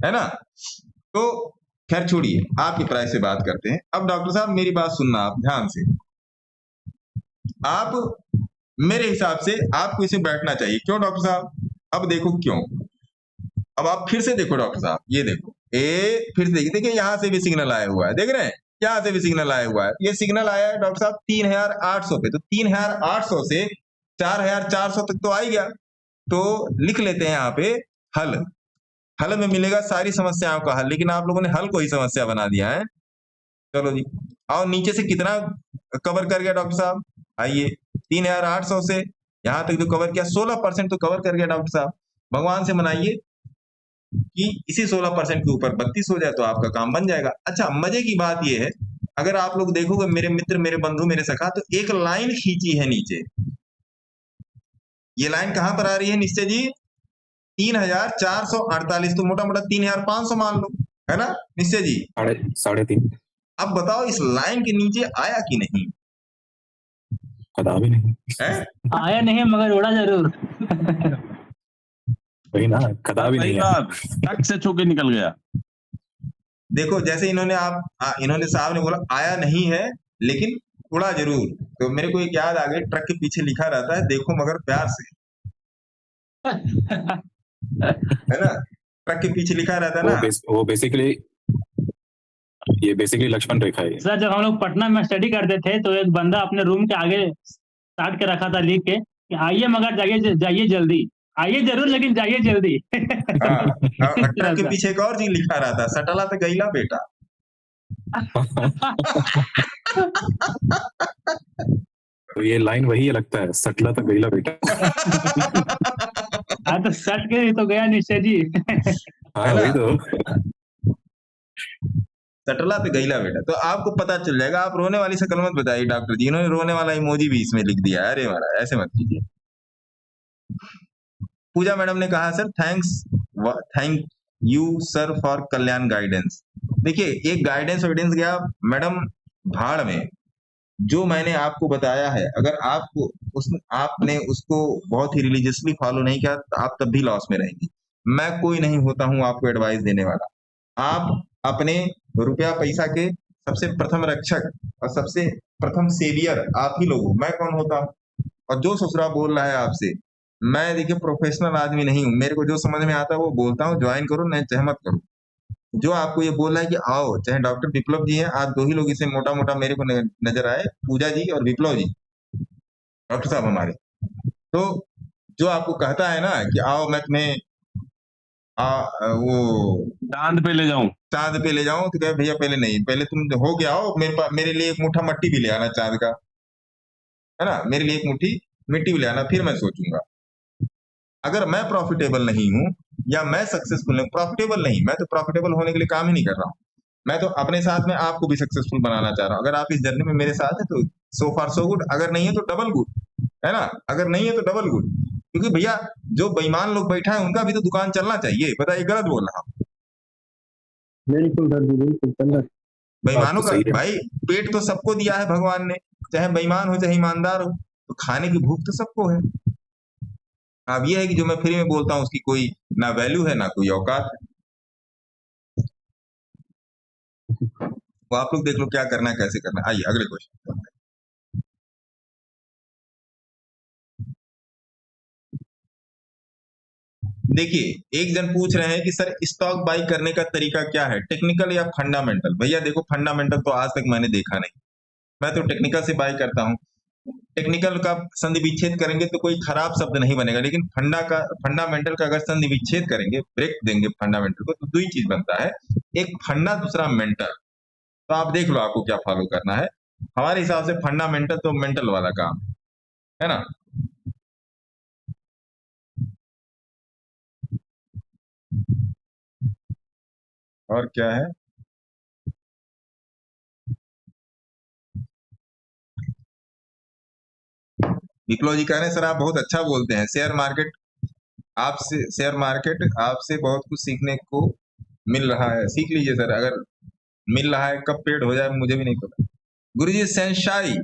है ना। तो खैर छोड़िए, आपके प्राइस से बात करते हैं। अब डॉक्टर साहब मेरी बात सुनना आप ध्यान से, आप मेरे हिसाब से आपको इसे बैठना चाहिए। क्यों डॉक्टर साहब? अब देखो क्यों, अब आप फिर से देखो डॉक्टर साहब, ये देखो, फिर से देखिए, यहां से भी सिग्नल आया हुआ है, देख रहे हैं, यहां से भी सिग्नल आया हुआ है। ये सिग्नल आया है डॉक्टर साहब 3800 पे, तो 3800 से 4,400 तक तो आ ही गया। तो लिख लेते हैं यहाँ पे हल। हल में मिलेगा सारी समस्याओं का हल, लेकिन आप लोगों ने हल को ही समस्या बना दिया है। चलो जी, और नीचे से कितना कवर कर गया डॉक्टर साहब? आइए, 3,800 से यहाँ तक जो कवर किया 16% तो कवर कर गया डॉक्टर साहब। भगवान से मनाइए कि इसी 16% के ऊपर 32 हो जाए तो आपका काम बन जाएगा। अच्छा, मजे की बात यह है, अगर आप लोग देखोगे मेरे मित्र, मेरे बंधु, मेरे सखा, तो एक लाइन खींची है नीचे। ये लाइन कहां पर आ रही है निश्चय जी? 3,448, तो मोटा मोटा 3,500 मान लो, है ना निश्चय जी? 3.5। अब बताओ इस लाइन के नीचे आया कि नहीं? कदापि नहीं है? आया नहीं मगर उड़ा जरूर। वही ना, कदापि नहीं है। टक से छू के निकल गया। देखो, जैसे इन्होंने साहब ने बोला आया नहीं है लेकिन उड़ा जरूर, तो मेरे को एक याद आ गई, ट्रक के पीछे लिखा रहता है देखो मगर प्यार से, है ना? ट्रक के पीछे लिखा रहता है ना। वो बेसिकली, ये बेसिकली लक्ष्मण रेखा है। सर जब हम लोग पटना में स्टडी करते थे तो एक बंदा अपने रूम के आगे साट के रखा था लिख के कि आइए मगर जाइए जल्दी, आइए जरूर लेकिन जाइए जल्दी। ट्रक के पीछे एक और चीज लिखा रहता है, सटला तो गईला बेटा। तो ये लाइन वही है लगता है, सटला तो गईला बेटा। हाँ तो सट के तो गया निश्चय जी। हाँ वही तो। सटला पे गईला बेटा, तो आपको पता चल जाएगा। आप रोने वाली शक्ल मत बताइए डॉक्टर जी, इन्होंने रोने वाला इमोजी भी इसमें लिख दिया। अरे महाराज ऐसे मत कीजिए। पूजा मैडम ने कहा sir thank you sir for Kalyan guidance. देखिए, एक गाइडेंस वाइडेंस गया मैडम भाड़ में। जो मैंने आपको बताया है, अगर आपने उसको बहुत ही रिलीजियसली फॉलो नहीं किया तो आप तब भी लॉस में रहेंगे। मैं कोई नहीं होता हूं आपको एडवाइस देने वाला। आप अपने रुपया पैसा के सबसे प्रथम रक्षक और सबसे प्रथम सेवियर आप ही लोग हो। मैं कौन होता हूँ? और जो ससुरा बोल रहा है आपसे, मैं देखिए प्रोफेशनल आदमी नहीं हूँ, मेरे को जो समझ में आता है वो बोलता हूँ। ज्वाइन करो नहीं चाहे मत करो। जो आपको ये बोल रहा है कि आओ, चाहे डॉक्टर विप्लव जी हैं, आप दो ही लोग इसे मोटा मोटा मेरे को नजर आए, पूजा जी और विप्लव जी, डॉक्टर साहब हमारे। तो जो आपको कहता है ना कि आओ मैं तुम्हें वो चांद पे ले जाऊं, तो कहे भैया पहले नहीं, पहले तुम हो के आओ, मेरे लिए एक मुट्ठा मट्टी भी ले आना चांद का, है ना? मेरे लिए एक मुट्ठी मिट्टी भी ले आना, फिर मैं सोचूंगा। अगर मैं प्रॉफिटेबल नहीं हूं या मैं सक्सेसफुल नहीं, प्रॉफिटेबल नहीं, मैं तो प्रॉफिटेबल होने के लिए काम ही नहीं कर रहा हूं। मैं तो अपने साथ में आपको भी सक्सेसफुल बनाना चाह रहा हूं। अगर आप इस जर्नी में मेरे साथ है तो सो फार सो गुड, अगर नहीं है तो डबल गुड, है ना? अगर नहीं है तो डबल गुड, क्योंकि भैया जो बेईमान लोग बैठा है उनका भी तो दुकान चलना चाहिए। बताइए गलत बोल रहा हूँ? बिल्कुल सर जी, बिल्कुल। बेईमानों का भाई पेट तो सबको दिया है भगवान ने, चाहे बेईमान हो चाहे ईमानदार हो, तो खाने की भूख तो सबको है। अब ये है कि जो मैं फ्री में बोलता हूँ उसकी कोई ना वैल्यू है ना कोई औकात है। तो आप लोग देख लो क्या करना है, कैसे करना है। आइए अगले क्वेश्चन। देखिए, एक जन पूछ रहे हैं कि सर स्टॉक बाई करने का तरीका क्या है, टेक्निकल या फंडामेंटल? भैया देखो, फंडामेंटल तो आज तक मैंने देखा नहीं, मैं तो टेक्निकल से बाई करता हूँ। टेक्निकल का संधि विच्छेद करेंगे तो कोई खराब शब्द नहीं बनेगा, लेकिन फंडामेंटल का अगर संधि विच्छेद करेंगे, ब्रेक देंगे फंडामेंटल को, तो दो ही चीज बनता है, एक फंडा दूसरा मेंटल। तो आप देख लो आपको क्या फॉलो करना है। हमारे हिसाब से फंडामेंटल तो मेंटल वाला काम है ना। और क्या है? विप्लव जी कह रहे हैं सर आप बहुत अच्छा बोलते हैं, शेयर मार्केट आपसे बहुत कुछ सीखने को मिल रहा है। सीख लीजिए सर, अगर मिल रहा है, कब पेड हो जाए मुझे भी नहीं पता। गुरुजी सेंशाई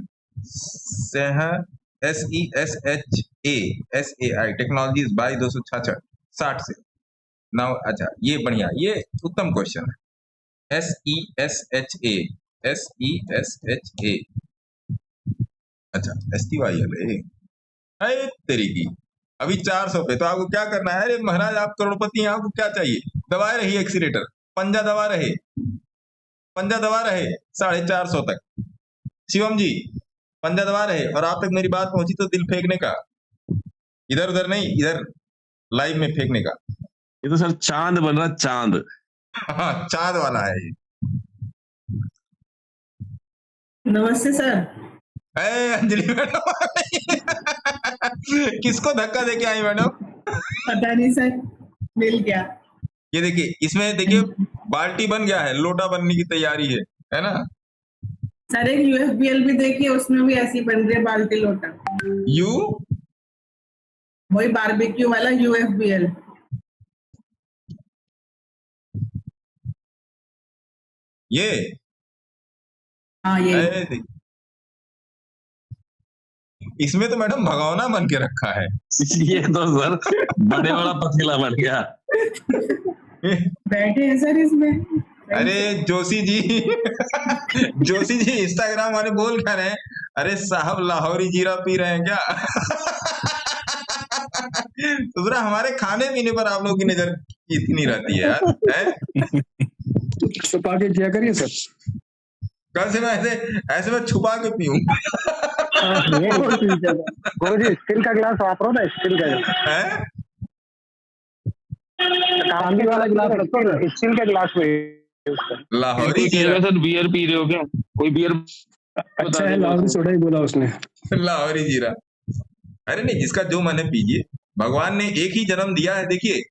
SESHAI टेक्नोलॉजीज बाई 266 से नाउ। अच्छा ये बढ़िया, ये उत्तम क्वेश्चन है। SESHA अच्छा STYL है तेरी की अभी 400 पे। तो आपको क्या करना है? अरे महाराज आप करोड़पति हैं, आपको क्या चाहिए? दबाए रहिए एक्सीलेटर, पंजा दबा रहे 450 तक। शिवम जी पंजा दबा रहे, और आप तक मेरी बात पहुंची तो दिल फेंकने का इधर उधर नहीं, इधर लाइव में फेंकने का। ये तो सर चांद बन रहा, चांद। हाँ, चांद वाला है ये। नमस्ते सर। अंजलि मैडम किसको धक्का देके आई मैडम? पता नहीं सर, मिल गया। ये देखिए, इसमें देखिए बाल्टी बन गया है, लोटा बनने की तैयारी है ना? सर एक यूएफबीएल भी देखिए, उसमें भी ऐसी बन रही है बाल्टी लोटा। वही बारबेक्यू वाला यूएफबीएल। ये हाँ ये इसमें तो मैडम भगौना बन के रखा है। ये तो सर बड़े वाला पतीला बन गया। बैठे हैं सर इसमें। अरे जोशी जी जोशी जी इंस्टाग्राम वाले बोल क्या रहे हैं? अरे साहब लाहौरी जीरा पी रहे हैं क्या? तो जरा हमारे खाने पीने पर आप लोगों की नजर इतनी रहती है यार, है? छुपा के किया करिए सर। कल से मैं ऐसे में छुपा के पीऊं। गुरुजी स्टील का गिलास वापरो ना, स्टील का है? तांबे वाला गिलास रखो ना, स्टील के गिलास में। लाहौरी जीरा। सर बियर पी रहे हो क्या? कोई बियर? अच्छा है, लाहौरी सोडा ही बोला उसने। लाहौरी जीरा। अरे नहीं, जिसका जो मन है पीजिए। भगवान ने एक ही जन्म दिया है। देखिए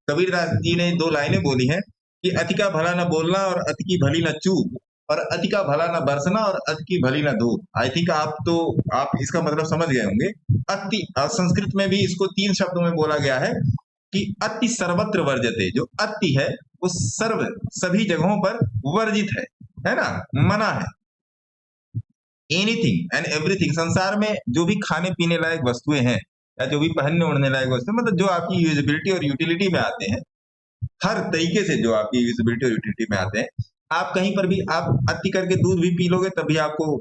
कबीरदास जी ने 2 लाइनें बोली हैं कि अति का भला न बोलना और अति की भली न चूक, और अति का भला न बरसना और अति की भली न धूप। आई थिंक आप इसका मतलब समझ गए होंगे। अति संस्कृत में भी इसको 3 शब्दों में बोला गया है कि अति सर्वत्र वर्जते। जो अति है वो सभी जगहों पर वर्जित है ना, मना है। एनीथिंग एंड एवरीथिंग, संसार में जो भी खाने पीने लायक वस्तुएं हैं या जो भी पहनने ओढ़ने लायक वस्तुएं, मतलब जो आपकी यूजेबिलिटी और यूटिलिटी में आते हैं, हर तरीके से जो आपकी यूजेबिलिटी और यूटिलिटी में आते हैं, आप कहीं पर भी आप अति करके दूध भी पी लोगे तभी आपको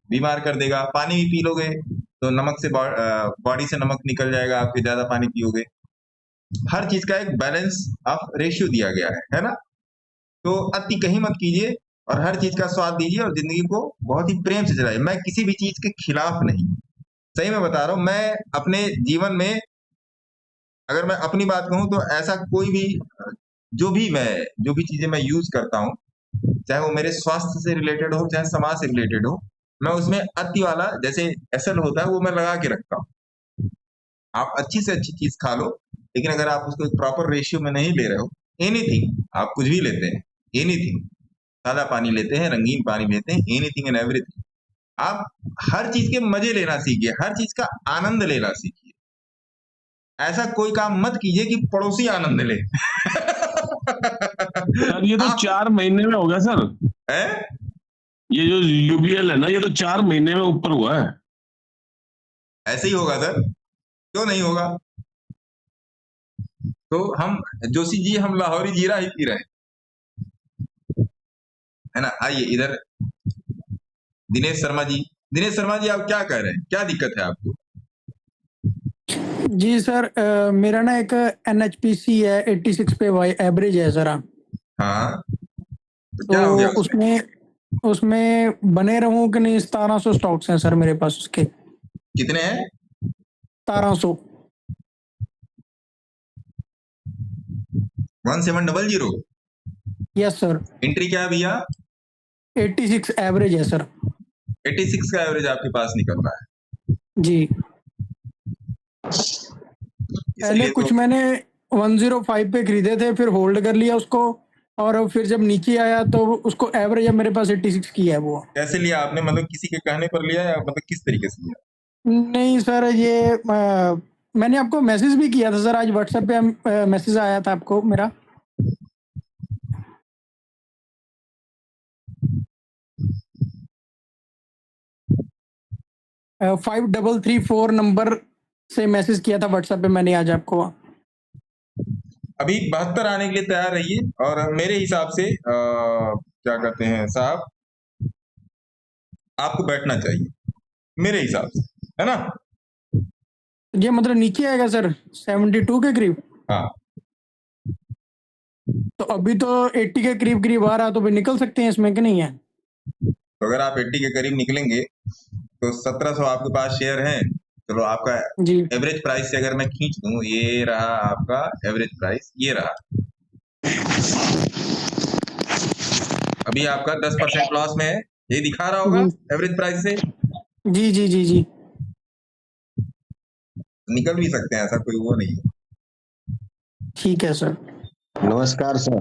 बीमार कर देगा। पानी भी पी लोगे तो नमक से बॉडी से नमक निकल जाएगा, आपके ज्यादा पानी पियोगे। हर चीज का एक बैलेंस ऑफ रेशियो दिया गया है ना? तो अति कहीं मत कीजिए और हर चीज का स्वाद दीजिए और जिंदगी को बहुत ही प्रेम से चलाइए। मैं किसी भी चीज के खिलाफ नहीं, सही में बता रहा हूं। मैं अपने जीवन में अगर मैं अपनी बात कहूं तो ऐसा कोई भी जो भी चीजें मैं यूज करता हूं, चाहे वो मेरे स्वास्थ्य से रिलेटेड हो चाहे समाज से रिलेटेड हो, मैं उसमें अति वाला जैसे एसल होता है वो मैं लगा के रखता हूँ। आप अच्छी से अच्छी चीज खा लो, लेकिन अगर आप उसको एक प्रॉपर रेशियो में नहीं ले रहे हो, एनीथिंग, आप कुछ भी लेते हैं, एनीथिंग, सादा पानी लेते हैं, रंगीन पानी लेते हैं, एनीथिंग एंड एवरीथिंग, आप हर चीज के मजे लेना सीखिए, हर चीज का आनंद लेना सीखिए। ऐसा कोई काम मत कीजिए कि पड़ोसी आनंद ले। सर ये तो 4 महीने में होगा सर। है? ये जो यूबीएल है ना, ये तो 4 महीने में ऊपर हुआ है। ऐसे ही होगा सर, क्यों नहीं होगा? तो हम जोशी जी, हम लाहौरी जीरा ही पी रहे हैं, है ना? आइए इधर दिनेश शर्मा जी आप क्या कह रहे हैं, क्या दिक्कत है आपको? जी सर, मेरा ना एक NHPC है 86 पे एवरेज है सर। हाँ, तो क्या हो गया उसमें बने रहूं कि नहीं? 1700 स्टॉक्स हैं सर मेरे पास उसके। कितने हैं? 1700। 1700? Yes sir. एंट्री क्या है भैया? 86 एवरेज है सर। 86 का एवरेज आपके पास निकल रहा है जी। पहले कुछ मैंने 105 पे खरीदे थे, फिर होल्ड कर लिया उसको, और फिर जब नीचे आया तो उसको एवरेज मेरे पास 86 की है। वो कैसे लिया आपने? मतलब किसी के कहने पर लिया या मतलब किस तरीके से लिया? नहीं सर, ये मैंने आपको मैसेज भी किया था सर, आज व्हाट्सएप पे मैसेज आया था आपको मेरा। uh, 5334 नंबर से मैसेज किया था व्हाट्सएप पे मैंने आज आपको। अभी 72 आने के लिए तैयार रहिए, और मेरे हिसाब से क्या कहते हैं साहब, आपको बैठना चाहिए मेरे हिसाब से, है ना? ये मतलब नीचे आएगा सर 72 के करीब? हाँ, तो अभी तो 80 के करीब आ रहा, तो भी निकल सकते हैं इसमें कि नहीं है? तो अगर आप 80 के करीब निकलेंगे तो 1700 आपके पास शेयर हैं। चलो आपका जी एवरेज प्राइस से अगर मैं खींच दूं, ये रहा आपका एवरेज प्राइस, ये रहा। अभी आपका 10% लॉस में है, ये दिखा रहा होगा एवरेज प्राइस से। जी जी जी जी निकल भी सकते हैं, ऐसा कोई वो नहीं है। ठीक है सर। नमस्कार सर।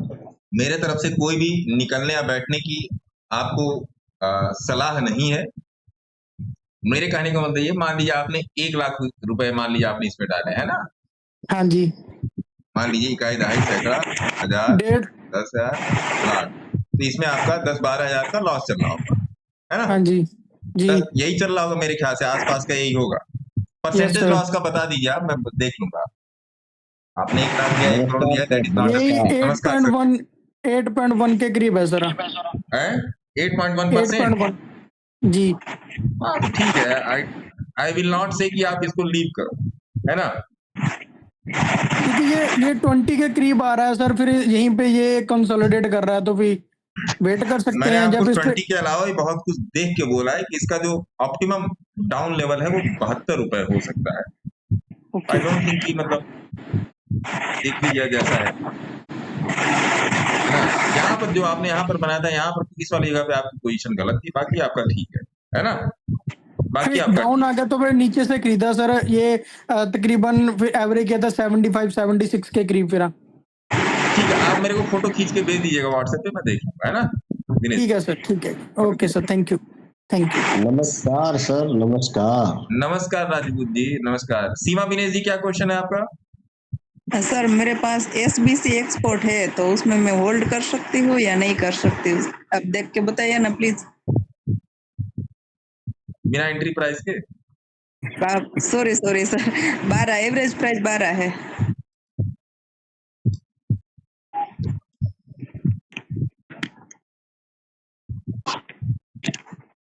मेरे तरफ से कोई भी निकलने या बैठने की आपको सलाह नहीं है। मेरे कहने का मतलब ये, मान लीजिए आपने 1 लाख रुपए मान लीजिए आपने इसमें डाले है ना, हाँ जी। मान लीजिए इकाई, दहाई, सैकड़ा, हजार, 1.5 10,000, लाख, तो इसमें आपका 10-12 हजार का लॉस चल रहा होगा, है ना। हाँ जी जी यही चल रहा होगा मेरे ख्याल से, आसपास का यही होगा। Percentage sir. लॉस का बता दीजिए आप, मैं देख लूंगा। आपने 1 लाख दिया, 1 करोड़ दिया, that is not a- यही नमस्कार सर। 8.1 के करीब है सर। है 8.1%। 8.1 जी। हाँ तो ठीक है, आई विल नॉट से कि आप इसको लीव करो, है ना। क्योंकि ये 20 के करीब आ रहा है सर, फिर यहीं पे ये कंसोलिडेट कर रहा है, तो फिर वेट कर सकते मैंने हैं आपको जब इस 20 के अलावा भी बहुत कुछ देख के बोला है कि इसका जो ऑप्टिमम डाउन लेवल है वो 72 रुपए हो सकता है। आई डोंट थिंक कि मतलब देख लीजिए जैसा है ना। यहाँ पर जो आपने यहाँ पर बनाया था, यहाँ पर इस वाली जगह पे आपकी पोजीशन गलत थी, बाकी आपका ठीक है ना। बाकी फिर आपका डाउन आ गया तो फिर नीचे से खरीदा सर, ये तकरीबन फिर एवरेज किया था 75-76 के करीब। फिर ठीक है, आप मेरे को फोटो खींच के भेज दीजिएगा व्हाट्सएप पे, मैं देख लूंगा, है ना दिनेश। ठीक है सर, ठीक है, ओके सर, थैंक यू। नमस्कार सर। नमस्कार। नमस्कार राजपूत जी, नमस्कार। सीमा विनेश जी, क्या क्वेश्चन है आपका? सर मेरे पास SBC एक्सपोर्ट है, तो उसमें मैं होल्ड कर सकती हूँ या नहीं कर सकती हूँ? आप देख के बताइए ना प्लीज। बिना एंट्री प्राइस के? सॉरी सर, 12 एवरेज प्राइस 12 है।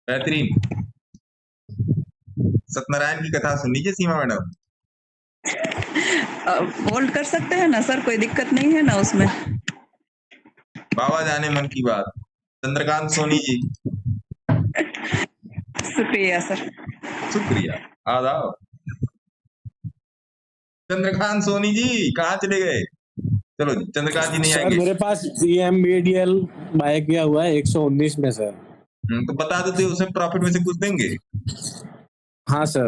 बेहतरीन। सत्यनारायण की कथा सुन लीजिए सीमा मैडम। होल्ड कर सकते हैं ना सर, कोई दिक्कत नहीं है ना उसमें? बाबा जाने मन की बात। चंद्रकांत सोनी जी। शुक्रिया सर। शुक्रिया, आदाब। चंद्रकांत सोनी जी कहाँ चले गए? चलो चंद्रकांत जी नहीं सर आएंगे। मेरे पास CMBDL बाय किया हुआ है 119 में सर। तो बता दो, तो उसे प्रॉफिट में से कुछ देंगे? हाँ सर।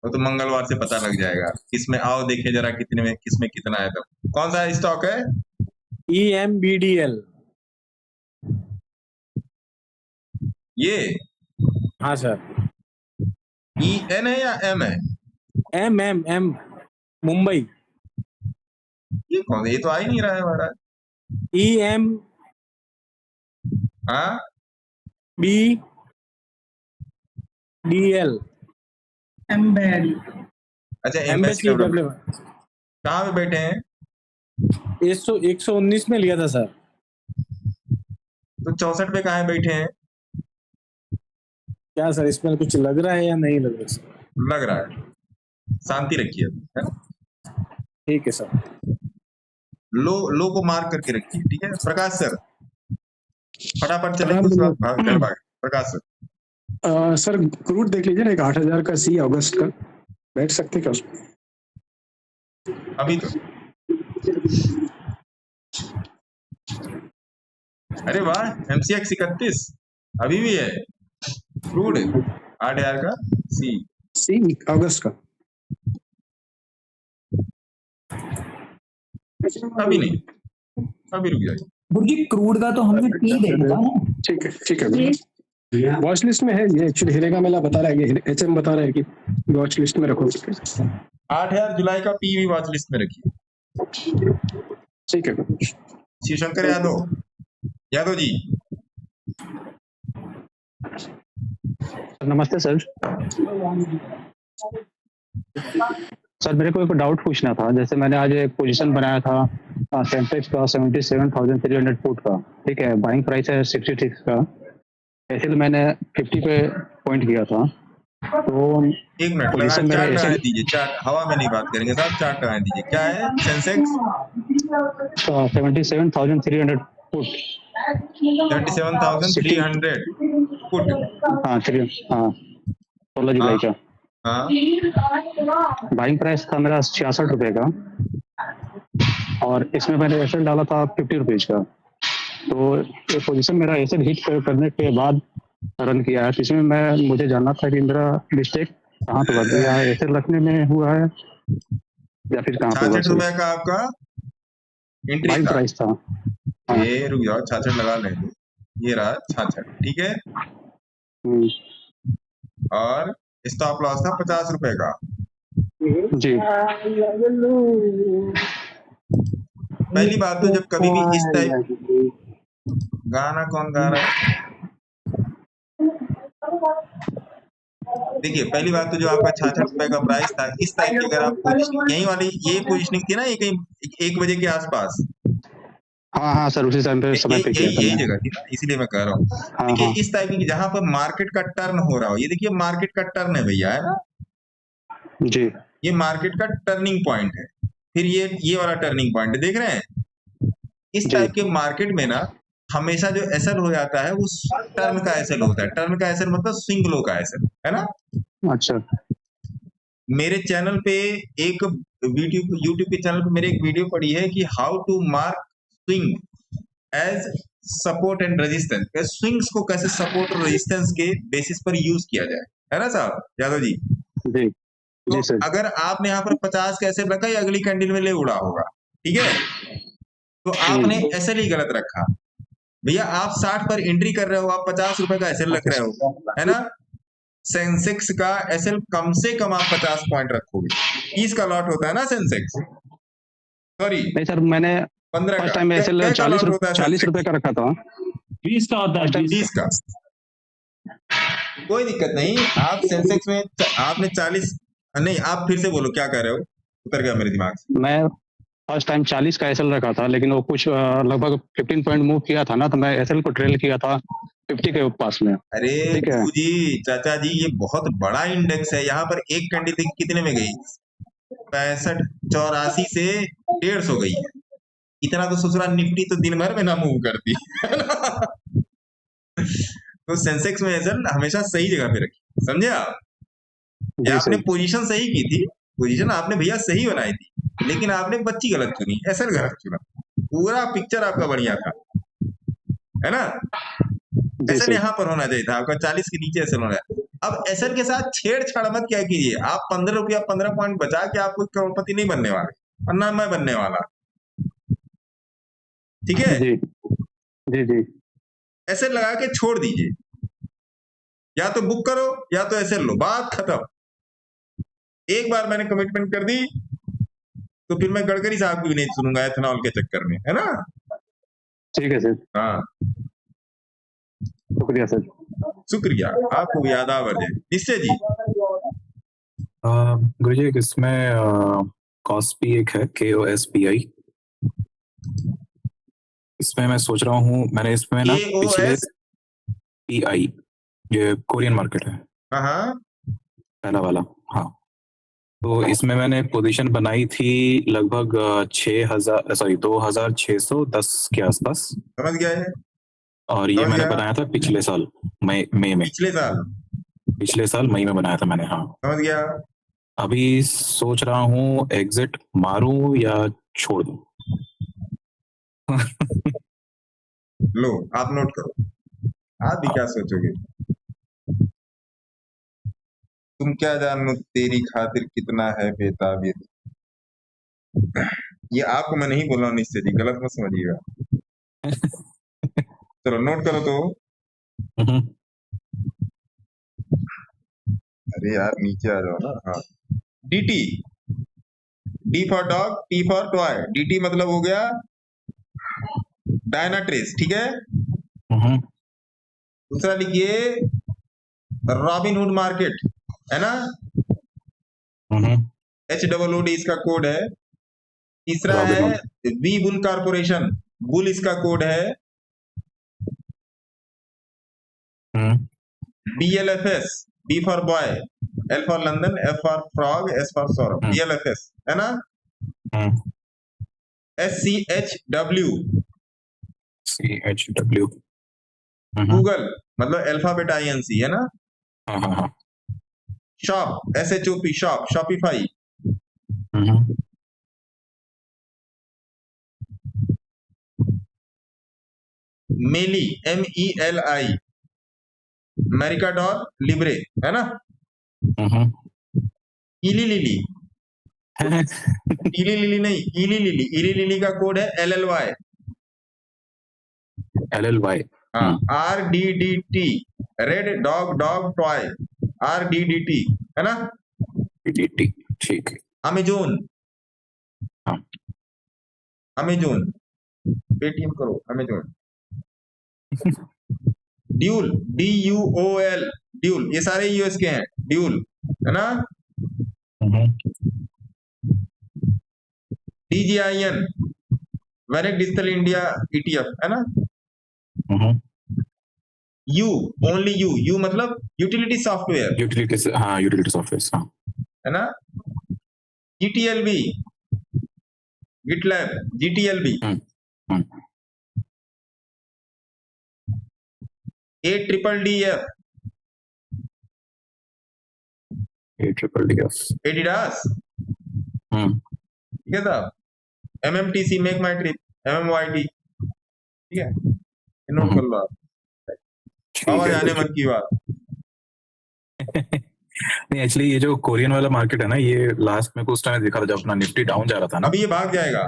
तो मंगलवार से पता लग जाएगा। इसमें आओ देखे जरा कितने में, किसमें कितना है। तब कौन सा स्टॉक है? EMBDL। ये हाँ सर। EN है या M है? M मुंबई। ये कौन है? ये तो आ ही नहीं रहा है हमारा। EMBDL। हाँ एम्बेड। अच्छा, एम्बेसी डेवलपमेंट। कहाँ पे बैठे हैं? 119 में लिया था सर। तो 64 पे कहाँ बैठे हैं? क्या सर इसमें कुछ लग रहा है या नहीं लग रहा सर? लग रहा है। शांति रखिए, है ना? ठीक है सर। लो को मार्क करके रखिए, ठीक है। प्रकाश सर फटाफट चले, कुछ प्रकाश सर। सर क्रूड देख लीजिए ना, एक 8,000 का सी अगस्त का, बैठ सकते क्या उसमें? अभी तो अरे वाह, MCX 31 अभी भी है। क्रूड 8,000 का सी अगस्त का। अभी नहीं, अभी रुक जाइए। गुरुजी क्रूड का तो हमने पी देखा ना। ठीक है वॉच लिस्ट में है ये। एक्चुअली हिरेगा मेला बता रहा है कि HM बता रहा है कि वॉच लिस्ट में रखो। 8,000 जुलाई का पी भी वॉच लिस्ट में रखिए। ठीक है। शिवशंकर यादव जी। नमस्ते सर। सर मेरे को एक डाउट पूछना था। जैसे मैंने आज एक पोजीशन बनाया था सेंसेक्स का 77,300 फुट का, ठीक है, बाइंग प्राइस है 66 का। ऐसे तो मैंने 50 पे पॉइंट किया था। तो एक मिनट पोजीशन मेरा चार्ट ऐसे लगाने दीजिए। चार्ट हवा में नहीं बात करेंगे साहब, चार्ट लगाने दीजिए। क्या है सेंसेक्स? 77,300 फुट। 77,300। पुट। हाँ 16 जुलाई का। हाँ बाइंग प्राइस था मेरा 66 रुपए का, और इसमें मैंने एसेट डाला था 50 रुपीज का। तो ये पोजीशन मेरा एसेट हिट करने के बाद रन किया है, तो इसमें मुझे जानना था कि मेरा मिस्टेक कहाँ पे हुआ, या एसेट रखने में हुआ है या फिर कहाँ पे हुआ। 66 रुपए का आपका एंट्री बाइंग था। प्राइस था। ये रुक जाओ, 66 लगा लेंगे, ये रहा 66, ठीक है। और स्टॉप लॉस था 50 रुपए का जी। पहली बात तो जब कभी भी इस टाइप, गाना कौन गा रहा है, देखिए पहली बात तो जो आपका 66 रुपए का प्राइस था, इस टाइप की अगर आप पोजीशनिंग, यही वाली ये पोजीशनिंग थी ना, ये कहीं 1 बजे के आसपास, हाँ सर, उसी समय पे किया था। यही जगह थी ना, इसीलिए मैं कह रहा हूँ। देखिए इस टाइप की जहां पर मार्केट का टर्न हो रहा हो, ये देखिए मार्केट का टर्न है भैया, है ना जी। ये मार्केट का टर्निंग पॉइंट है, फिर ये वाला टर्निंग पॉइंट है, देख रहे हैं। इस टाइप के मार्केट में ना हमेशा जो एसएल हो जाता है वो टर्न का एसएल होता है। टर्न का एसएल मतलब स्विंग लो का एसएल, है ना। अच्छा। मेरे चैनल पे एक वीडियो, यूट्यूब के चैनल पे मेरे एक वीडियो पड़ी है कि how to mark swing as support and resistance, swings को कैसे सपोर्ट और रेजिस्टेंस के बेसिस पर यूज किया जाए, है ना साहब यादव जी। जी तो सर। अगर आपने यहाँ पर 50 का एसएल रखा, ये अगली कैंडल में ले उड़ा होगा, ठीक है। तो आपने एसएल ही गलत रखा भैया, आप 60 पर एंट्री कर रहे हो, आप 50 रुपए का एसएल रख रहे हो, है ना। सेंसेक्स का एसएल कम से कम आप 50 पॉइंट रखोगे, 30 का लॉट होता है ना सेंसेक्स, सॉरी नहीं सर, मैंने 15 फर्स्ट का, टाइम एसएल क्या 40 लॉट होता है 40 रुपए का रखा था। 20 का होता है, 20 का, कोई दिक्कत नहीं। आप सेंसेक्स में आपने 40 नहीं, आप फिर से बोलो क्या कह रहे हो, उतर गया मेरे दिमाग से। मैं फर्स्ट टाइम 40 का एसएल रखा था, लेकिन वो कुछ लगभग 15 पॉइंट मूव किया था ना, तो मैं एसएल को ट्रेल किया था 50 के पास में। अरे जी चाचा जी, ये बहुत बड़ा इंडेक्स है, यहाँ पर एक कैंडल कितने में गई, 65 84 से 150 गई है। इतना तो ससुरा निफ्टी तो दिन भर में ना मूव करती है ना। तो सेंसेक्स में एसएल हमेशा सही जगह पे रखी, समझे आप। ये आपने पोजीशन सही की थी, पोजीशन आपने भैया सही बनाई थी, लेकिन आपने बच्ची गलत चुनी, एसएल गलत चुना। पूरा पिक्चर आपका बढ़िया था, है ना। एसएल यहाँ पर होना चाहिए था आपका, 40 के नीचे एसएल होना है। अब एसएल के साथ छेड़छाड़ मत क्या कीजिए, आप 15 रुपया 15 पॉइंट बचा के आप कोई करोड़पति नहीं बनने वाले, और ना मैं बनने वाला, ठीक है। जी जी। एसएल लगा के छोड़ दीजिए, या तो बुक करो या तो एसएल लो, बात खत्म। एक बार मैंने कमिटमेंट कर दी तो फिर मैं गडकरी साहब की भी नहीं सुनूंगा एथेनॉल के चक्कर में, है ना। ठीक है सर। हाँ शुक्रिया सर। शुक्रिया, आपको भी आदाब अर्ज है। निश्चय जी। गुरु जी इसमें कॉस्पी एक है, KOSPI, इसमें मैं सोच रहा हूँ, मैंने इसमें ना पिछले PI, ये कोरियन मार्केट है, हाँ पहला वाला, हाँ। तो इसमें मैंने पोजीशन बनाई थी लगभग 2610 के आसपास, समझ गया है। और ये मैंने बनाया था पिछले साल मई में, पिछले साल मई में बनाया था मैंने, हाँ समझ गया। अभी सोच रहा हूँ एग्जिट मारूं या छोड़ दूं। लो आप नोट करो, आप भी क्या सोचोगे। तुम क्या जानो तेरी खातिर कितना है बेताबियत। ये आपको मैं नहीं बोल रहा हूँ निश्चय जी, गलत मत समझिएगा। चलो नोट करो तो। अरे यार नीचे आ जाओ ना। हाँ DT, D for dog, T for toy. DT मतलब हो गया डायनाट्रेस, ठीक है। दूसरा लिखिए रॉबिनहुड मार्केट, है ना। HOOD इसका कोड है। तीसरा है वी बुल कारपोरेशन, बुल इसका कोड है। BLFS, B for boy, L for London, F for frog, S for Saurabh, BLFS, है ना। SCHW, गूगल मतलब अल्फाबेट INC है ना। हाँ हाँ हाँ। Shop SHOP shop, Shopify. मेली MELI, मेरिकाडोर, लिब्रे है ना। इली लिली, इली लिली नहीं, इली लिली, इली लिली का कोड है LLY। LLY। हाँ, RDDT, red dog dog toy, RDDT है ना। DDT ठीक है। अमेजोन, हाँ। अमेजोन, पेटीएम करो अमेजोन। ड्यूल DUOL, ड्यूल, ये सारे US के हैं, ड्यूल है ना। DGIN, Vanik digital India ETF है ना। यू, ओनली यू मतलब यूटिलिटी सॉफ्टवेयर, यूटिलिटी, हाँ यूटिलिटी सॉफ्टवेयर, हाँ है ना। GTLB, GitLab, GTLB। ADDF, Adidas, ठीक है साहब। MMTC, मेक माई ट्रिप, MMYT, ठीक है, नोट कर लो आप। आवाज आने मन की बात। नहीं एक्चुअली ये जो कोरियन वाला मार्केट है ना, ये लास्ट में कुछ टाइम देखा था जब अपना निफ्टी डाउन जा रहा था ना, अभी ये भाग जाएगा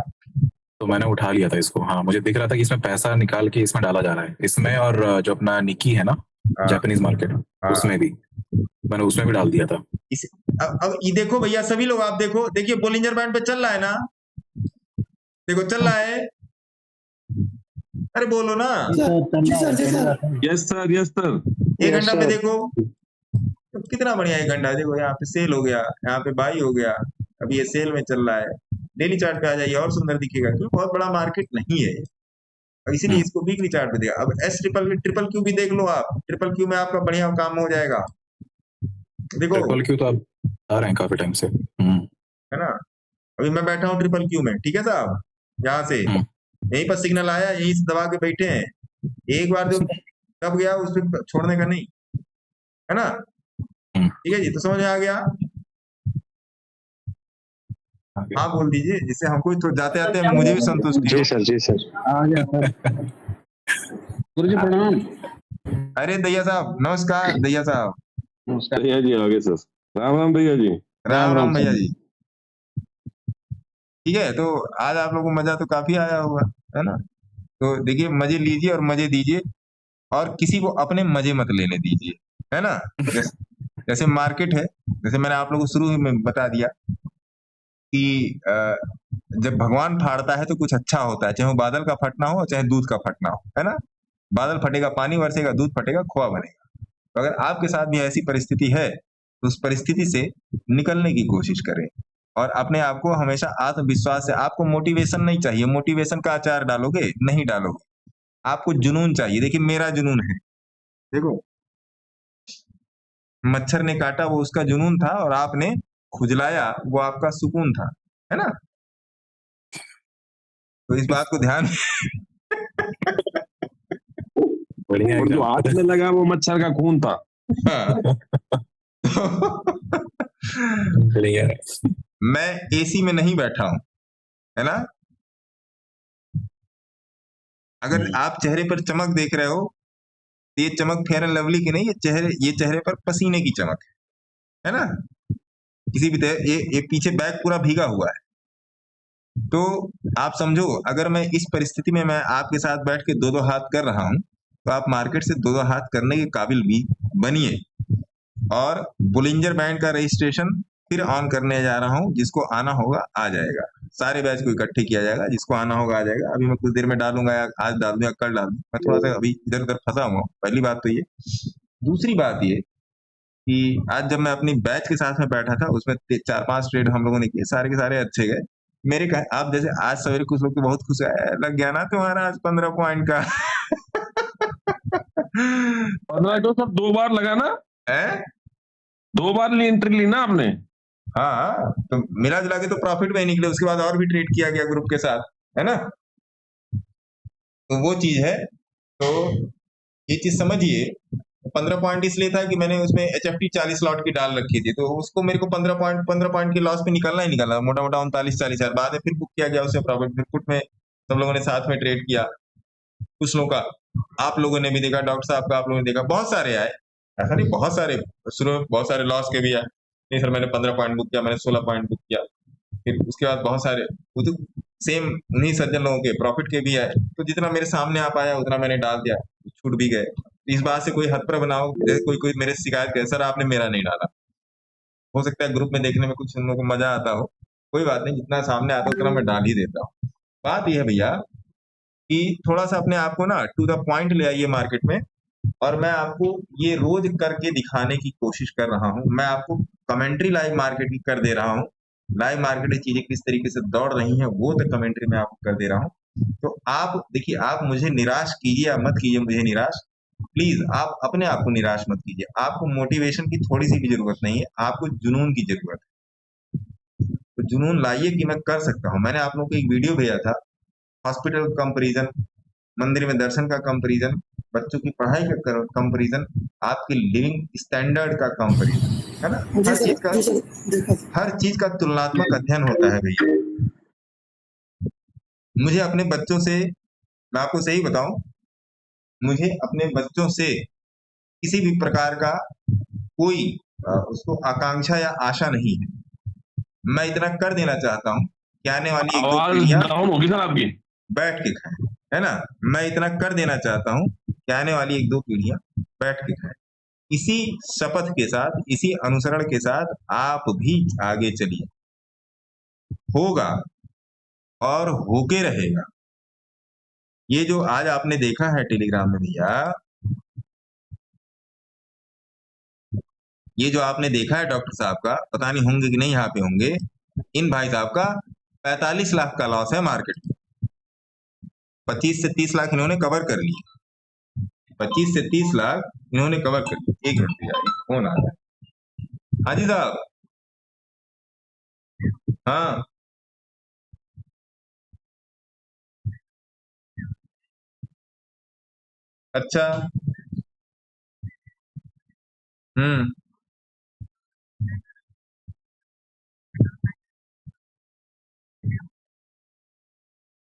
तो मैंने उठा लिया था इसको। हाँ मुझे दिख रहा था कि इसमें पैसा निकाल के इसमें डाला जा रहा है, इसमें और जो अपना निकी है ना जापानीज मार्केट, उसमें भी मैंने उसमें भी डाल दिया था। अब ये देखो भैया सभी लोग, आप देखो, देखिए बोलिंजर बैंड पे चल रहा है ना, देखो चल रहा है। अरे बोलो ना। Yes sir, yes sir. 1 घंटा पे देखो तो कितना बढ़िया 1 घंटा। देखो यहाँ पे सेल हो गया, यहाँ पे बाई हो गया, अभी ये सेल में चल रहा है। डेली चार्ट पे आ जाइए और सुंदर दिखेगा, क्यों बहुत बड़ा मार्केट नहीं है और इसीलिए इसको वीकली चार्ट पे देखा। अब ट्रिपल क्यू भी देख लो आप, ट्रिपल क्यू में आपका बढ़िया काम हो जाएगा। देखो ट्रिपल क्यू तो आप आ रहे हैं काफी टाइम से, है ना। अभी मैं बैठा हूँ ट्रिपल क्यू में, ठीक है साहब, यहाँ से यहीं पर सिग्नल आया, यहीं से दबा के बैठे हैं। एक बार जो दब गया उस पर छोड़ने का नहीं, है ना। ठीक है जी, तो समझ में आ गया। हाँ बोल दीजिए, जिससे हमको तो जाते आते मुझे भी संतुष्टि हो। जी सर आ गया सर। गुरुजी प्रणाम। अरे दैया साहब नमस्कार। दैया साहब भैया जी आगे सर। राम राम भैया जी। राम राम भैया जी। ठीक है, तो आज आप लोगों को मजा तो काफी आया होगा, है ना। तो देखिए मजे लीजिए और मजे दीजिए, और किसी को अपने मजे मत लेने दीजिए, है ना। जैसे मार्केट है, जैसे मैंने आप लोगों को शुरू में बता दिया कि जब भगवान फाड़ता है तो कुछ अच्छा होता है, चाहे वो बादल का फटना हो चाहे दूध का फटना हो, है ना। बादल फटेगा, पानी बरसेगा, दूध फटेगा, खोआ बनेगा। तो अगर आपके साथ भी ऐसी परिस्थिति है तो उस परिस्थिति से निकलने की कोशिश करें, और अपने आप को हमेशा आत्मविश्वास से, आपको मोटिवेशन नहीं चाहिए, मोटिवेशन का अचार डालोगे नहीं डालोगे, आपको जुनून चाहिए। देखिए मेरा जुनून है, देखो मच्छर ने काटा वो उसका जुनून था, और आपने खुजलाया वो आपका सुकून था, है ना। तो इस बात को ध्यान बढ़िया। और जो हाथ में लगा वो मच्छर का खून था। बढ़िया। मैं AC में नहीं बैठा हूं, है ना। अगर आप चेहरे पर चमक देख रहे हो, ये चमक फेयर एंड लवली की नहीं, ये चेहरे पर पसीने की चमक है ना। किसी भी ये पीछे बैग पूरा भीगा हुआ है। तो आप समझो, अगर मैं इस परिस्थिति में मैं आपके साथ बैठ के 2-2 हाथ कर रहा हूं, तो आप मार्केट से 2-2 हाथ करने के काबिल भी बनिए। और बुलिंजर बैंड का रजिस्ट्रेशन फिर ऑन करने जा रहा हूं, जिसको आना होगा आ जाएगा। सारे बैच को इकट्ठे किया जाएगा, जिसको आना होगा आ जाएगा। अभी मैं कुछ देर में डालूंगा, या आज डाल दूं या कल डाल दूं, मैं थोड़ा सा अभी इधर उधर फंसा हुआ हूं। पहली बात तो ये। दूसरी बात ये कि आज जब मैं अपनी बैच के साथ में बैठा था, उसमें 4-5 ट्रेड हम लोगों ने किए, सारे के सारे अच्छे गए मेरे। आप जैसे आज सवेरे कुछ लोग तो बहुत खुश है, लग गया ना तुम्हारा आज 15 पॉइंट का। 15 तो सब 2 बार लगा ना है, 2 बार एंट्री ली ना आपने। हाँ, तो मिला जुला के तो प्रॉफिट में ही निकले। उसके बाद और भी ट्रेड किया गया ग्रुप के साथ, है ना। तो वो चीज है। तो ये चीज समझिए। 15 पॉइंट इसलिए था कि मैंने उसमें HFT 40 लॉट की डाल रखी थी, तो उसको मेरे को 15 पॉइंट की लॉस पे निकलना ही निकलना, मोटा मोटा 39-40 हजार। बाद में फिर बुक किया गया उसे प्रॉफिट, फिर पुट में सब लोगों ने साथ में ट्रेड किया। कुछ लोगों का आप लोगों ने भी देखा, डॉक्टर साहब का आप लोगों ने देखा, बहुत सारे आए, ऐसा नहीं, बहुत सारे शुरू में बहुत सारे लॉस के भी आए। नहीं सर मैंने 15 पॉइंट बुक किया, मैंने 16 पॉइंट बुक किया, फिर उसके बाद बहुत सारे सेम उन्हीं सज्जन लोगों के प्रॉफिट के भी आए। तो जितना मेरे सामने आ पाया उतना मैंने डाल दिया, छूट भी गए। इस बात से कोई हद पर बनाओ, जैसे कोई मेरे से शिकायत करे सर आपने मेरा नहीं डाला। हो सकता है ग्रुप में देखने में कुछ उन लोगों को मजा आता हो, कोई बात नहीं, जितना सामने आता है उतना मैं डाल ही देता हूँ। बात यह है भैया कि थोड़ा सा अपने आप को ना टू द पॉइंट ले आइए मार्केट में, और मैं आपको ये रोज करके दिखाने की कोशिश कर रहा हूँ। मैं आपको कमेंट्री लाइव मार्केट की कर दे रहा हूँ, लाइव मार्केट में चीजें किस तरीके से दौड़ रही हैं वो तो कमेंट्री में आपको कर दे रहा हूँ। तो आप देखिए, आप मुझे निराश कीजिए या मत कीजिए मुझे निराश, प्लीज आप अपने आप को निराश मत कीजिए। आपको मोटिवेशन की थोड़ी सी भी जरूरत नहीं है, आपको जुनून की जरूरत है। तो जुनून लाइए कि मैं कर सकता हूँ। मैंने आप लोगों को एक वीडियो भेजा था, हॉस्पिटल कंपैरिजन, मंदिर में दर्शन का कंपैरिजन, बच्चों की पढ़ाई का कंपैरिजन, आपके लिविंग स्टैंडर्ड का कंपैरिजन, है ना। हर चीज का तुलनात्मक अध्ययन होता है भैया। मुझे अपने बच्चों से, मैं आपको सही बताऊं, मुझे अपने बच्चों से किसी भी प्रकार का कोई उसको आकांक्षा या आशा नहीं है। मैं इतना कर देना चाहता हूं कि आने वाली एक दो पीढ़ियां डाउन होगी सर आपकी, बैठ के खाएं, है ना। मैं इतना कर देना चाहता हूं कि आने वाली एक दो पीढ़ियां बैठ के खाएं। इसी शपथ के साथ, इसी अनुसरण के साथ आप भी आगे चलिए, होगा और होके रहेगा। ये जो आज आपने देखा है टेलीग्राम में भैया, ये जो आपने देखा है डॉक्टर साहब का, पता नहीं होंगे कि नहीं यहाँ पे होंगे, इन भाई साहब का 45 लाख का लॉस है मार्केट में। 25 से 30 लाख इन्होंने कवर कर लिए, 25 से 30 लाख इन्होंने कवर कर लिए। एक मिनट भैया, फोन आ रहा है। हाँ जी साहब, हाँ अच्छा,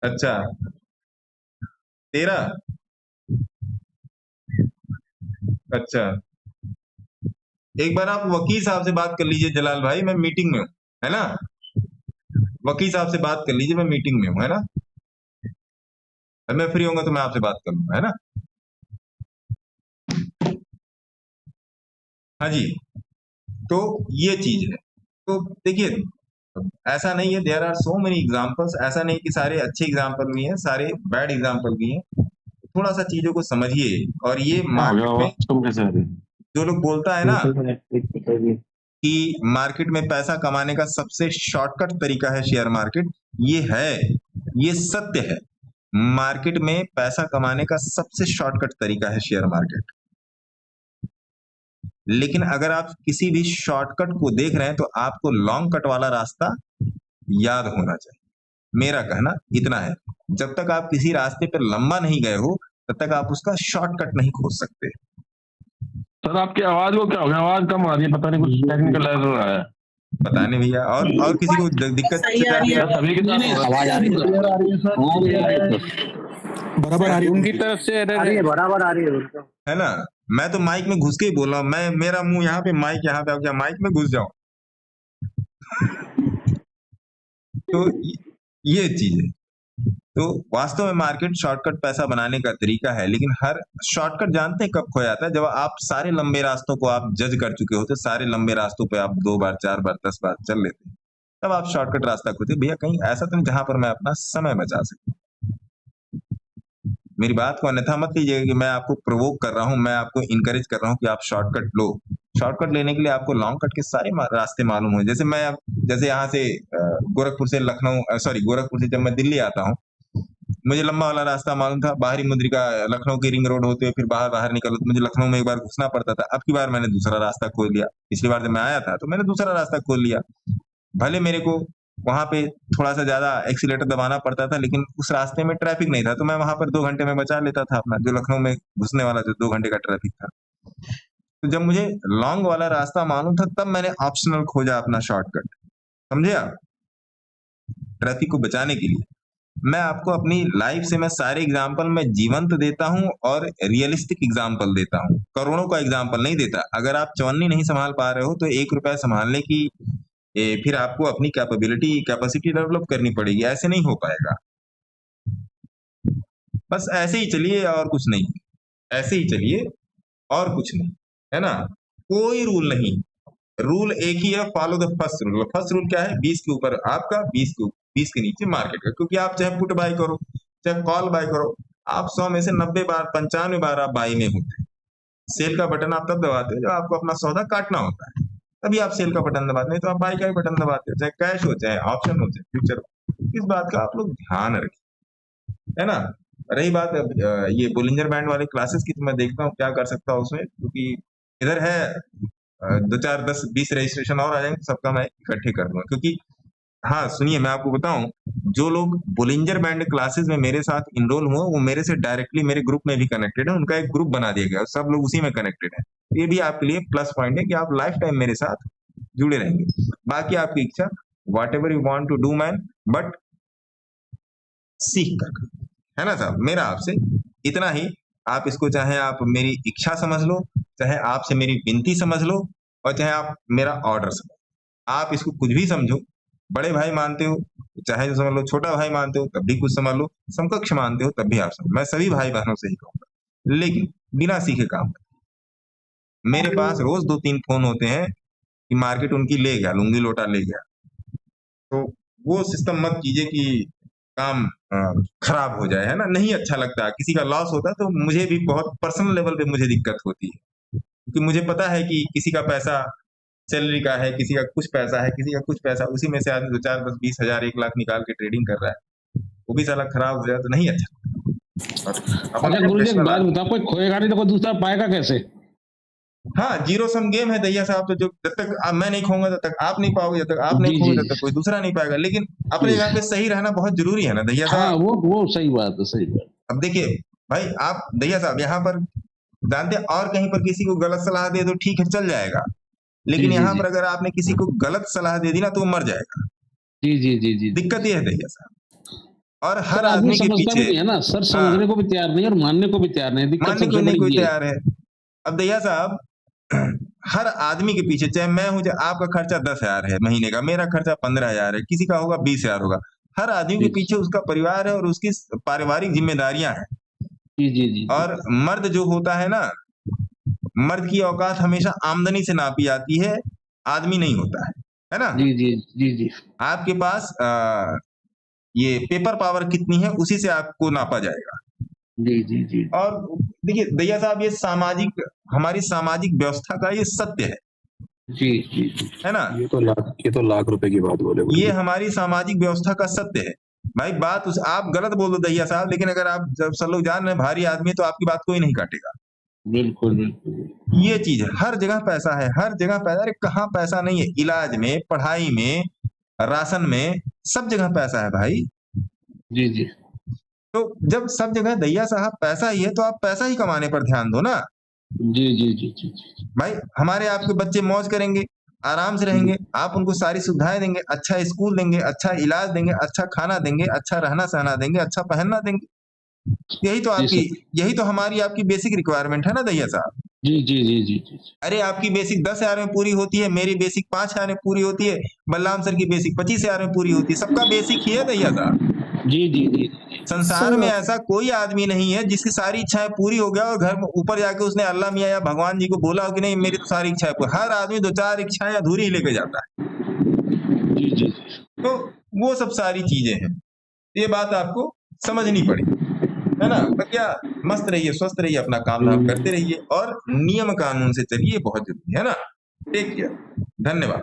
अच्छा 13, अच्छा एक बार आप वकील साहब से बात कर लीजिए जलाल भाई, मैं मीटिंग में हूँ, है ना। वकील साहब से बात कर लीजिए, मैं मीटिंग में हूँ, है ना। मैं फ्री होऊंगा तो मैं आपसे बात कर लूंगा, है ना। हाँ जी, तो ये चीज है। तो देखिए, ऐसा नहीं है, there are so many examples, ऐसा नहीं कि सारे अच्छे एग्जांपल भी हैं, सारे बैड एग्जांपल भी हैं। थोड़ा सा चीजों को समझिए। और ये मार्केट में जो लोग बोलता है ना कि मार्केट में पैसा कमाने का सबसे शॉर्टकट तरीका है शेयर मार्केट, ये है, ये सत्य है। मार्केट में पैसा कमाने का सबसे शॉर्टकट तरीका है शेयर मार्केट। लेकिन अगर आप किसी भी शॉर्टकट को देख रहे हैं तो आपको लॉन्ग कट वाला रास्ता याद होना चाहिए। मेरा कहना इतना है, जब तक आप किसी रास्ते पर लंबा नहीं गए हो तब तक आप उसका शॉर्टकट नहीं खोज सकते। सर आपकी आवाज को क्या हो गया, आवाज कम आ रही है, पता नहीं कुछ टेक्निकल एरर आ है। पता नहीं भैया, और किसी को दिक्कत सभी के साथ आवाज आ रही है, बराबर आ रही है, उनकी तरफ से एरर है, बराबर आ रही है ना। मैं तो माइक में घुस के ही बोल रहा हूँ, मैं, मेरा मुंह यहाँ पे, माइक यहाँ पे, क्या माइक में घुस जाऊं। तो ये चीज है। तो वास्तव में मार्केट शॉर्टकट पैसा बनाने का तरीका है, लेकिन हर शॉर्टकट जानते हैं कब खो जाता है, जब आप सारे लंबे रास्तों को आप जज कर चुके होते, सारे लंबे रास्तों पे आप 2 बार 4 बार 10 बार चल लेते हैं, तब आप शॉर्टकट रास्ता खोते। भैया कहीं ऐसा तो नहीं जहां पर मैं अपना समय बचा सकूं। मेरी बात को अन्यथा मत लीजिएगा कि मैं आपको प्रोवोक कर रहा हूं, मैं आपको इनकरेज कर रहा हूं कि आप शॉर्टकट लो। शॉर्टकट लेने के लिए आपको लॉन्ग कट के सारे रास्ते मालूम हो। जैसे यहाँ से गोरखपुर से लखनऊ, सॉरी गोरखपुर से जब मैं दिल्ली आता हूँ, मुझे लंबा वाला रास्ता मालूम था, बाहरी मुद्रिका लखनऊ की रिंग रोड होते हुए फिर बाहर निकलो तो मुझे लखनऊ में एक बार घुसना पड़ता था। अब की बार मैंने दूसरा रास्ता खोल लिया, पिछली बार जब मैं आया था तो मैंने दूसरा रास्ता खोल लिया। भले मेरे को वहां पे थोड़ा सा ज्यादा एक्सीलेटर दबाना पड़ता था, लेकिन उस रास्ते में ट्रैफिक नहीं था, तो मैं वहां पर 2 घंटे में बचा लेता था अपना, जो लखनऊ में घुसने वाला जो 2 घंटे का ट्रैफिक था। तो जब मुझे लॉन्ग वाला रास्ता मालूम था, तब मैंने ऑप्शनल खोजा अपना शॉर्टकट, समझे आप, ट्रैफिक को बचाने के लिए। मैं आपको अपनी लाइफ से मैं सारे एग्जाम्पल में जीवंत देता हूं और रियलिस्टिक एग्जाम्पल देता हूं, करोड़ों का एग्जाम्पल नहीं देता। अगर आप चवन्नी नहीं संभाल पा रहे हो तो 1 रुपया संभालने की फिर आपको अपनी कैपेसिटी डेवलप करनी पड़ेगी, ऐसे नहीं हो पाएगा। बस ऐसे ही चलिए और कुछ नहीं, ऐसे ही चलिए और कुछ नहीं, है ना। कोई रूल नहीं, रूल एक ही है, follow the first rule. First rule क्या है? 20 के ऊपर आपका, 20 के नीचे मार्केट का। क्योंकि आप चाहे पुट बाय करो चाहे कॉल बाय करो, आप 100 में से 90 बार 95 बार आप बाई में होते हैं। सेल का बटन आप तब दबाते हो जब आपको अपना सौदा काटना होता है, तभी आप सेल का बटन दबाते हैं। तो आप बाई का ही बटन दबाते हो, चाहे कैश हो चाहे ऑप्शन हो चाहे फ्यूचर हो। इस बात का आप लोग ध्यान रखें, है ना। रही बात ये बोलिंजर बैंड वाले क्लासेस की, तो मैं देखता हूँ क्या कर सकता हूँ उसमें, क्योंकि इधर है 2 4 10 20 रजिस्ट्रेशन और आ जाएंगे, सबका मैं इकट्ठे कर दूंगा। क्योंकि हाँ सुनिए, मैं आपको बताऊं, जो लोग बोलिंजर बैंड क्लासेस में मेरे साथ इनरोल हुए, वो मेरे से डायरेक्टली मेरे ग्रुप में भी कनेक्टेड है। उनका एक ग्रुप बना दिया गया, सब लोग उसी में कनेक्टेड है। ये भी आपके लिए प्लस पॉइंट है कि आप लाइफ टाइम मेरे साथ जुड़े रहेंगे। बाकी आपकी इच्छा, whatever you want to do man, but सीख कर, है ना साहब। मेरा आपसे इतना ही, आप इसको चाहे आप मेरी इच्छा समझ लो, चाहे आपसे मेरी विनती समझ लो, और चाहे आप मेरा ऑर्डर समझ, आप इसको कुछ भी समझो। बड़े भाई मानते हो चाहे जो समझ लो, छोटा भाई मानते हो तब भी कुछ समझ लो, समकक्ष मानते हो तब भी आप समझ। मैं सभी भाई बहनों से ही कहूंगा, लेकिन बिना सीखे काम करें। मेरे पास रोज 2-3 फोन होते हैं कि मार्केट उनकी ले गया, लुंगी लोटा ले गया, तो वो सिस्टम मत कीजिए कि काम खराब हो जाए, है ना। नहीं अच्छा लगता, किसी का लॉस होता है तो मुझे भी बहुत पर्सनल लेवल पे मुझे दिक्कत होती है, क्योंकि मुझे पता है कि किसी का पैसा सैलरी का है, किसी का कुछ पैसा है, किसी का कुछ पैसा, उसी में से आदमी 2 4 10 20 हजार 1 लाख निकाल के ट्रेडिंग कर रहा है, वो भी साला खराब हो जाए तो नहीं अच्छा। अच्छा गुरु जी, एक बात बताओ, कोई खोएगा नहीं तो कोई दूसरा पाएगा कैसे? हाँ, जीरो सम गेम है दैया साहब। तो जो जब तक मैं नहीं खोऊंगा तब तक आप नहीं पाओगे, जब तक आप नहीं खोगे तब तक कोई दूसरा नहीं पाएगा। लेकिन अपने जगह पे सही रहना बहुत जरूरी है ना दैया साहब। हाँ, वो सही बात है, सही बात। अब देखिए भाई, आप दैया साहब यहाँ पर जानते हैं, और कहीं पर किसी को गलत सलाह दे दो ठीक है, चल जाएगा, लेकिन यहाँ पर अगर आपने किसी को गलत सलाह दे दी ना तो वो मर जाएगा। जी। दिक्कत ये है दैया साहब। और हर आदमी के पीछे है ना सर, समझने को भी तैयार नहीं और मानने को भी तैयार नहीं, मानने को नहीं कोई तैयार है। अब दैया साहब, हर आदमी के पीछे, चाहे मैं हूं, चाहे आपका खर्चा 10,000 है महीने का, मेरा खर्चा 15,000 है, किसी का होगा 20,000 होगा। हर आदमी के पीछे उसका परिवार है और उसकी पारिवारिक जिम्मेदारियां हैं। जी। और मर्द जो होता है ना, मर्द की औकात हमेशा आमदनी से नापी जाती है, आदमी नहीं होता है ना। जी। आपके पास ये पेपर पावर कितनी है, उसी से आपको नापा जाएगा। जी। और देखिए दैया साहब, ये हमारी सामाजिक व्यवस्था का ये सत्य है। जी है ना। ये तो लाख रुपए की बात बोले। ये हमारी सामाजिक व्यवस्था का सत्य है भाई। बात आप गलत बोल दो दैया साहब, लेकिन अगर आप जब सब लोग जान रहे हैं भारी आदमी है, तो आपकी बात कोई नहीं काटेगा। बिल्कुल। ये चीज है, हर जगह पैसा है, हर जगह पैसा। अरे कहाँ पैसा नहीं है? इलाज में, पढ़ाई में, राशन में, सब जगह पैसा है भाई। जी। तो जब सब जगह दैया साहब पैसा ही है, तो आप पैसा ही कमाने पर ध्यान दो ना। जी। भाई हमारे आपके बच्चे मौज करेंगे, आराम से रहेंगे, आप उनको सारी सुविधाएं देंगे, अच्छा स्कूल देंगे, अच्छा इलाज देंगे, अच्छा खाना देंगे, अच्छा रहना सहना देंगे, अच्छा पहनना देंगे। यही तो हमारी आपकी बेसिक रिक्वायरमेंट है ना दैया साहब। जी। अरे आपकी बेसिक 10,000 में पूरी होती है, मेरी बेसिक 5,000 में पूरी होती है, बलराम सर की बेसिक 25,000 में पूरी होती है। सबका बेसिक ही है दैया साहब। जी। संसार में ऐसा कोई आदमी नहीं है जिसकी सारी इच्छाएं पूरी हो गया और घर में ऊपर जाके उसने अल्लाह मियां या भगवान जी को बोला हो कि नहीं मेरी तो सारी इच्छाएं पूरी। हर आदमी 2 4 इच्छाएं अधूरी ही लेके जाता है। जी। तो वो सब सारी चीजें हैं, ये बात आपको समझनी पड़ी, है ना। तो क्या, मस्त रहिए, स्वस्थ रहिए, अपना काम धाम करते रहिए और नियम कानून से चलिए, बहुत जरूरी है ना। टेक केयर, धन्यवाद।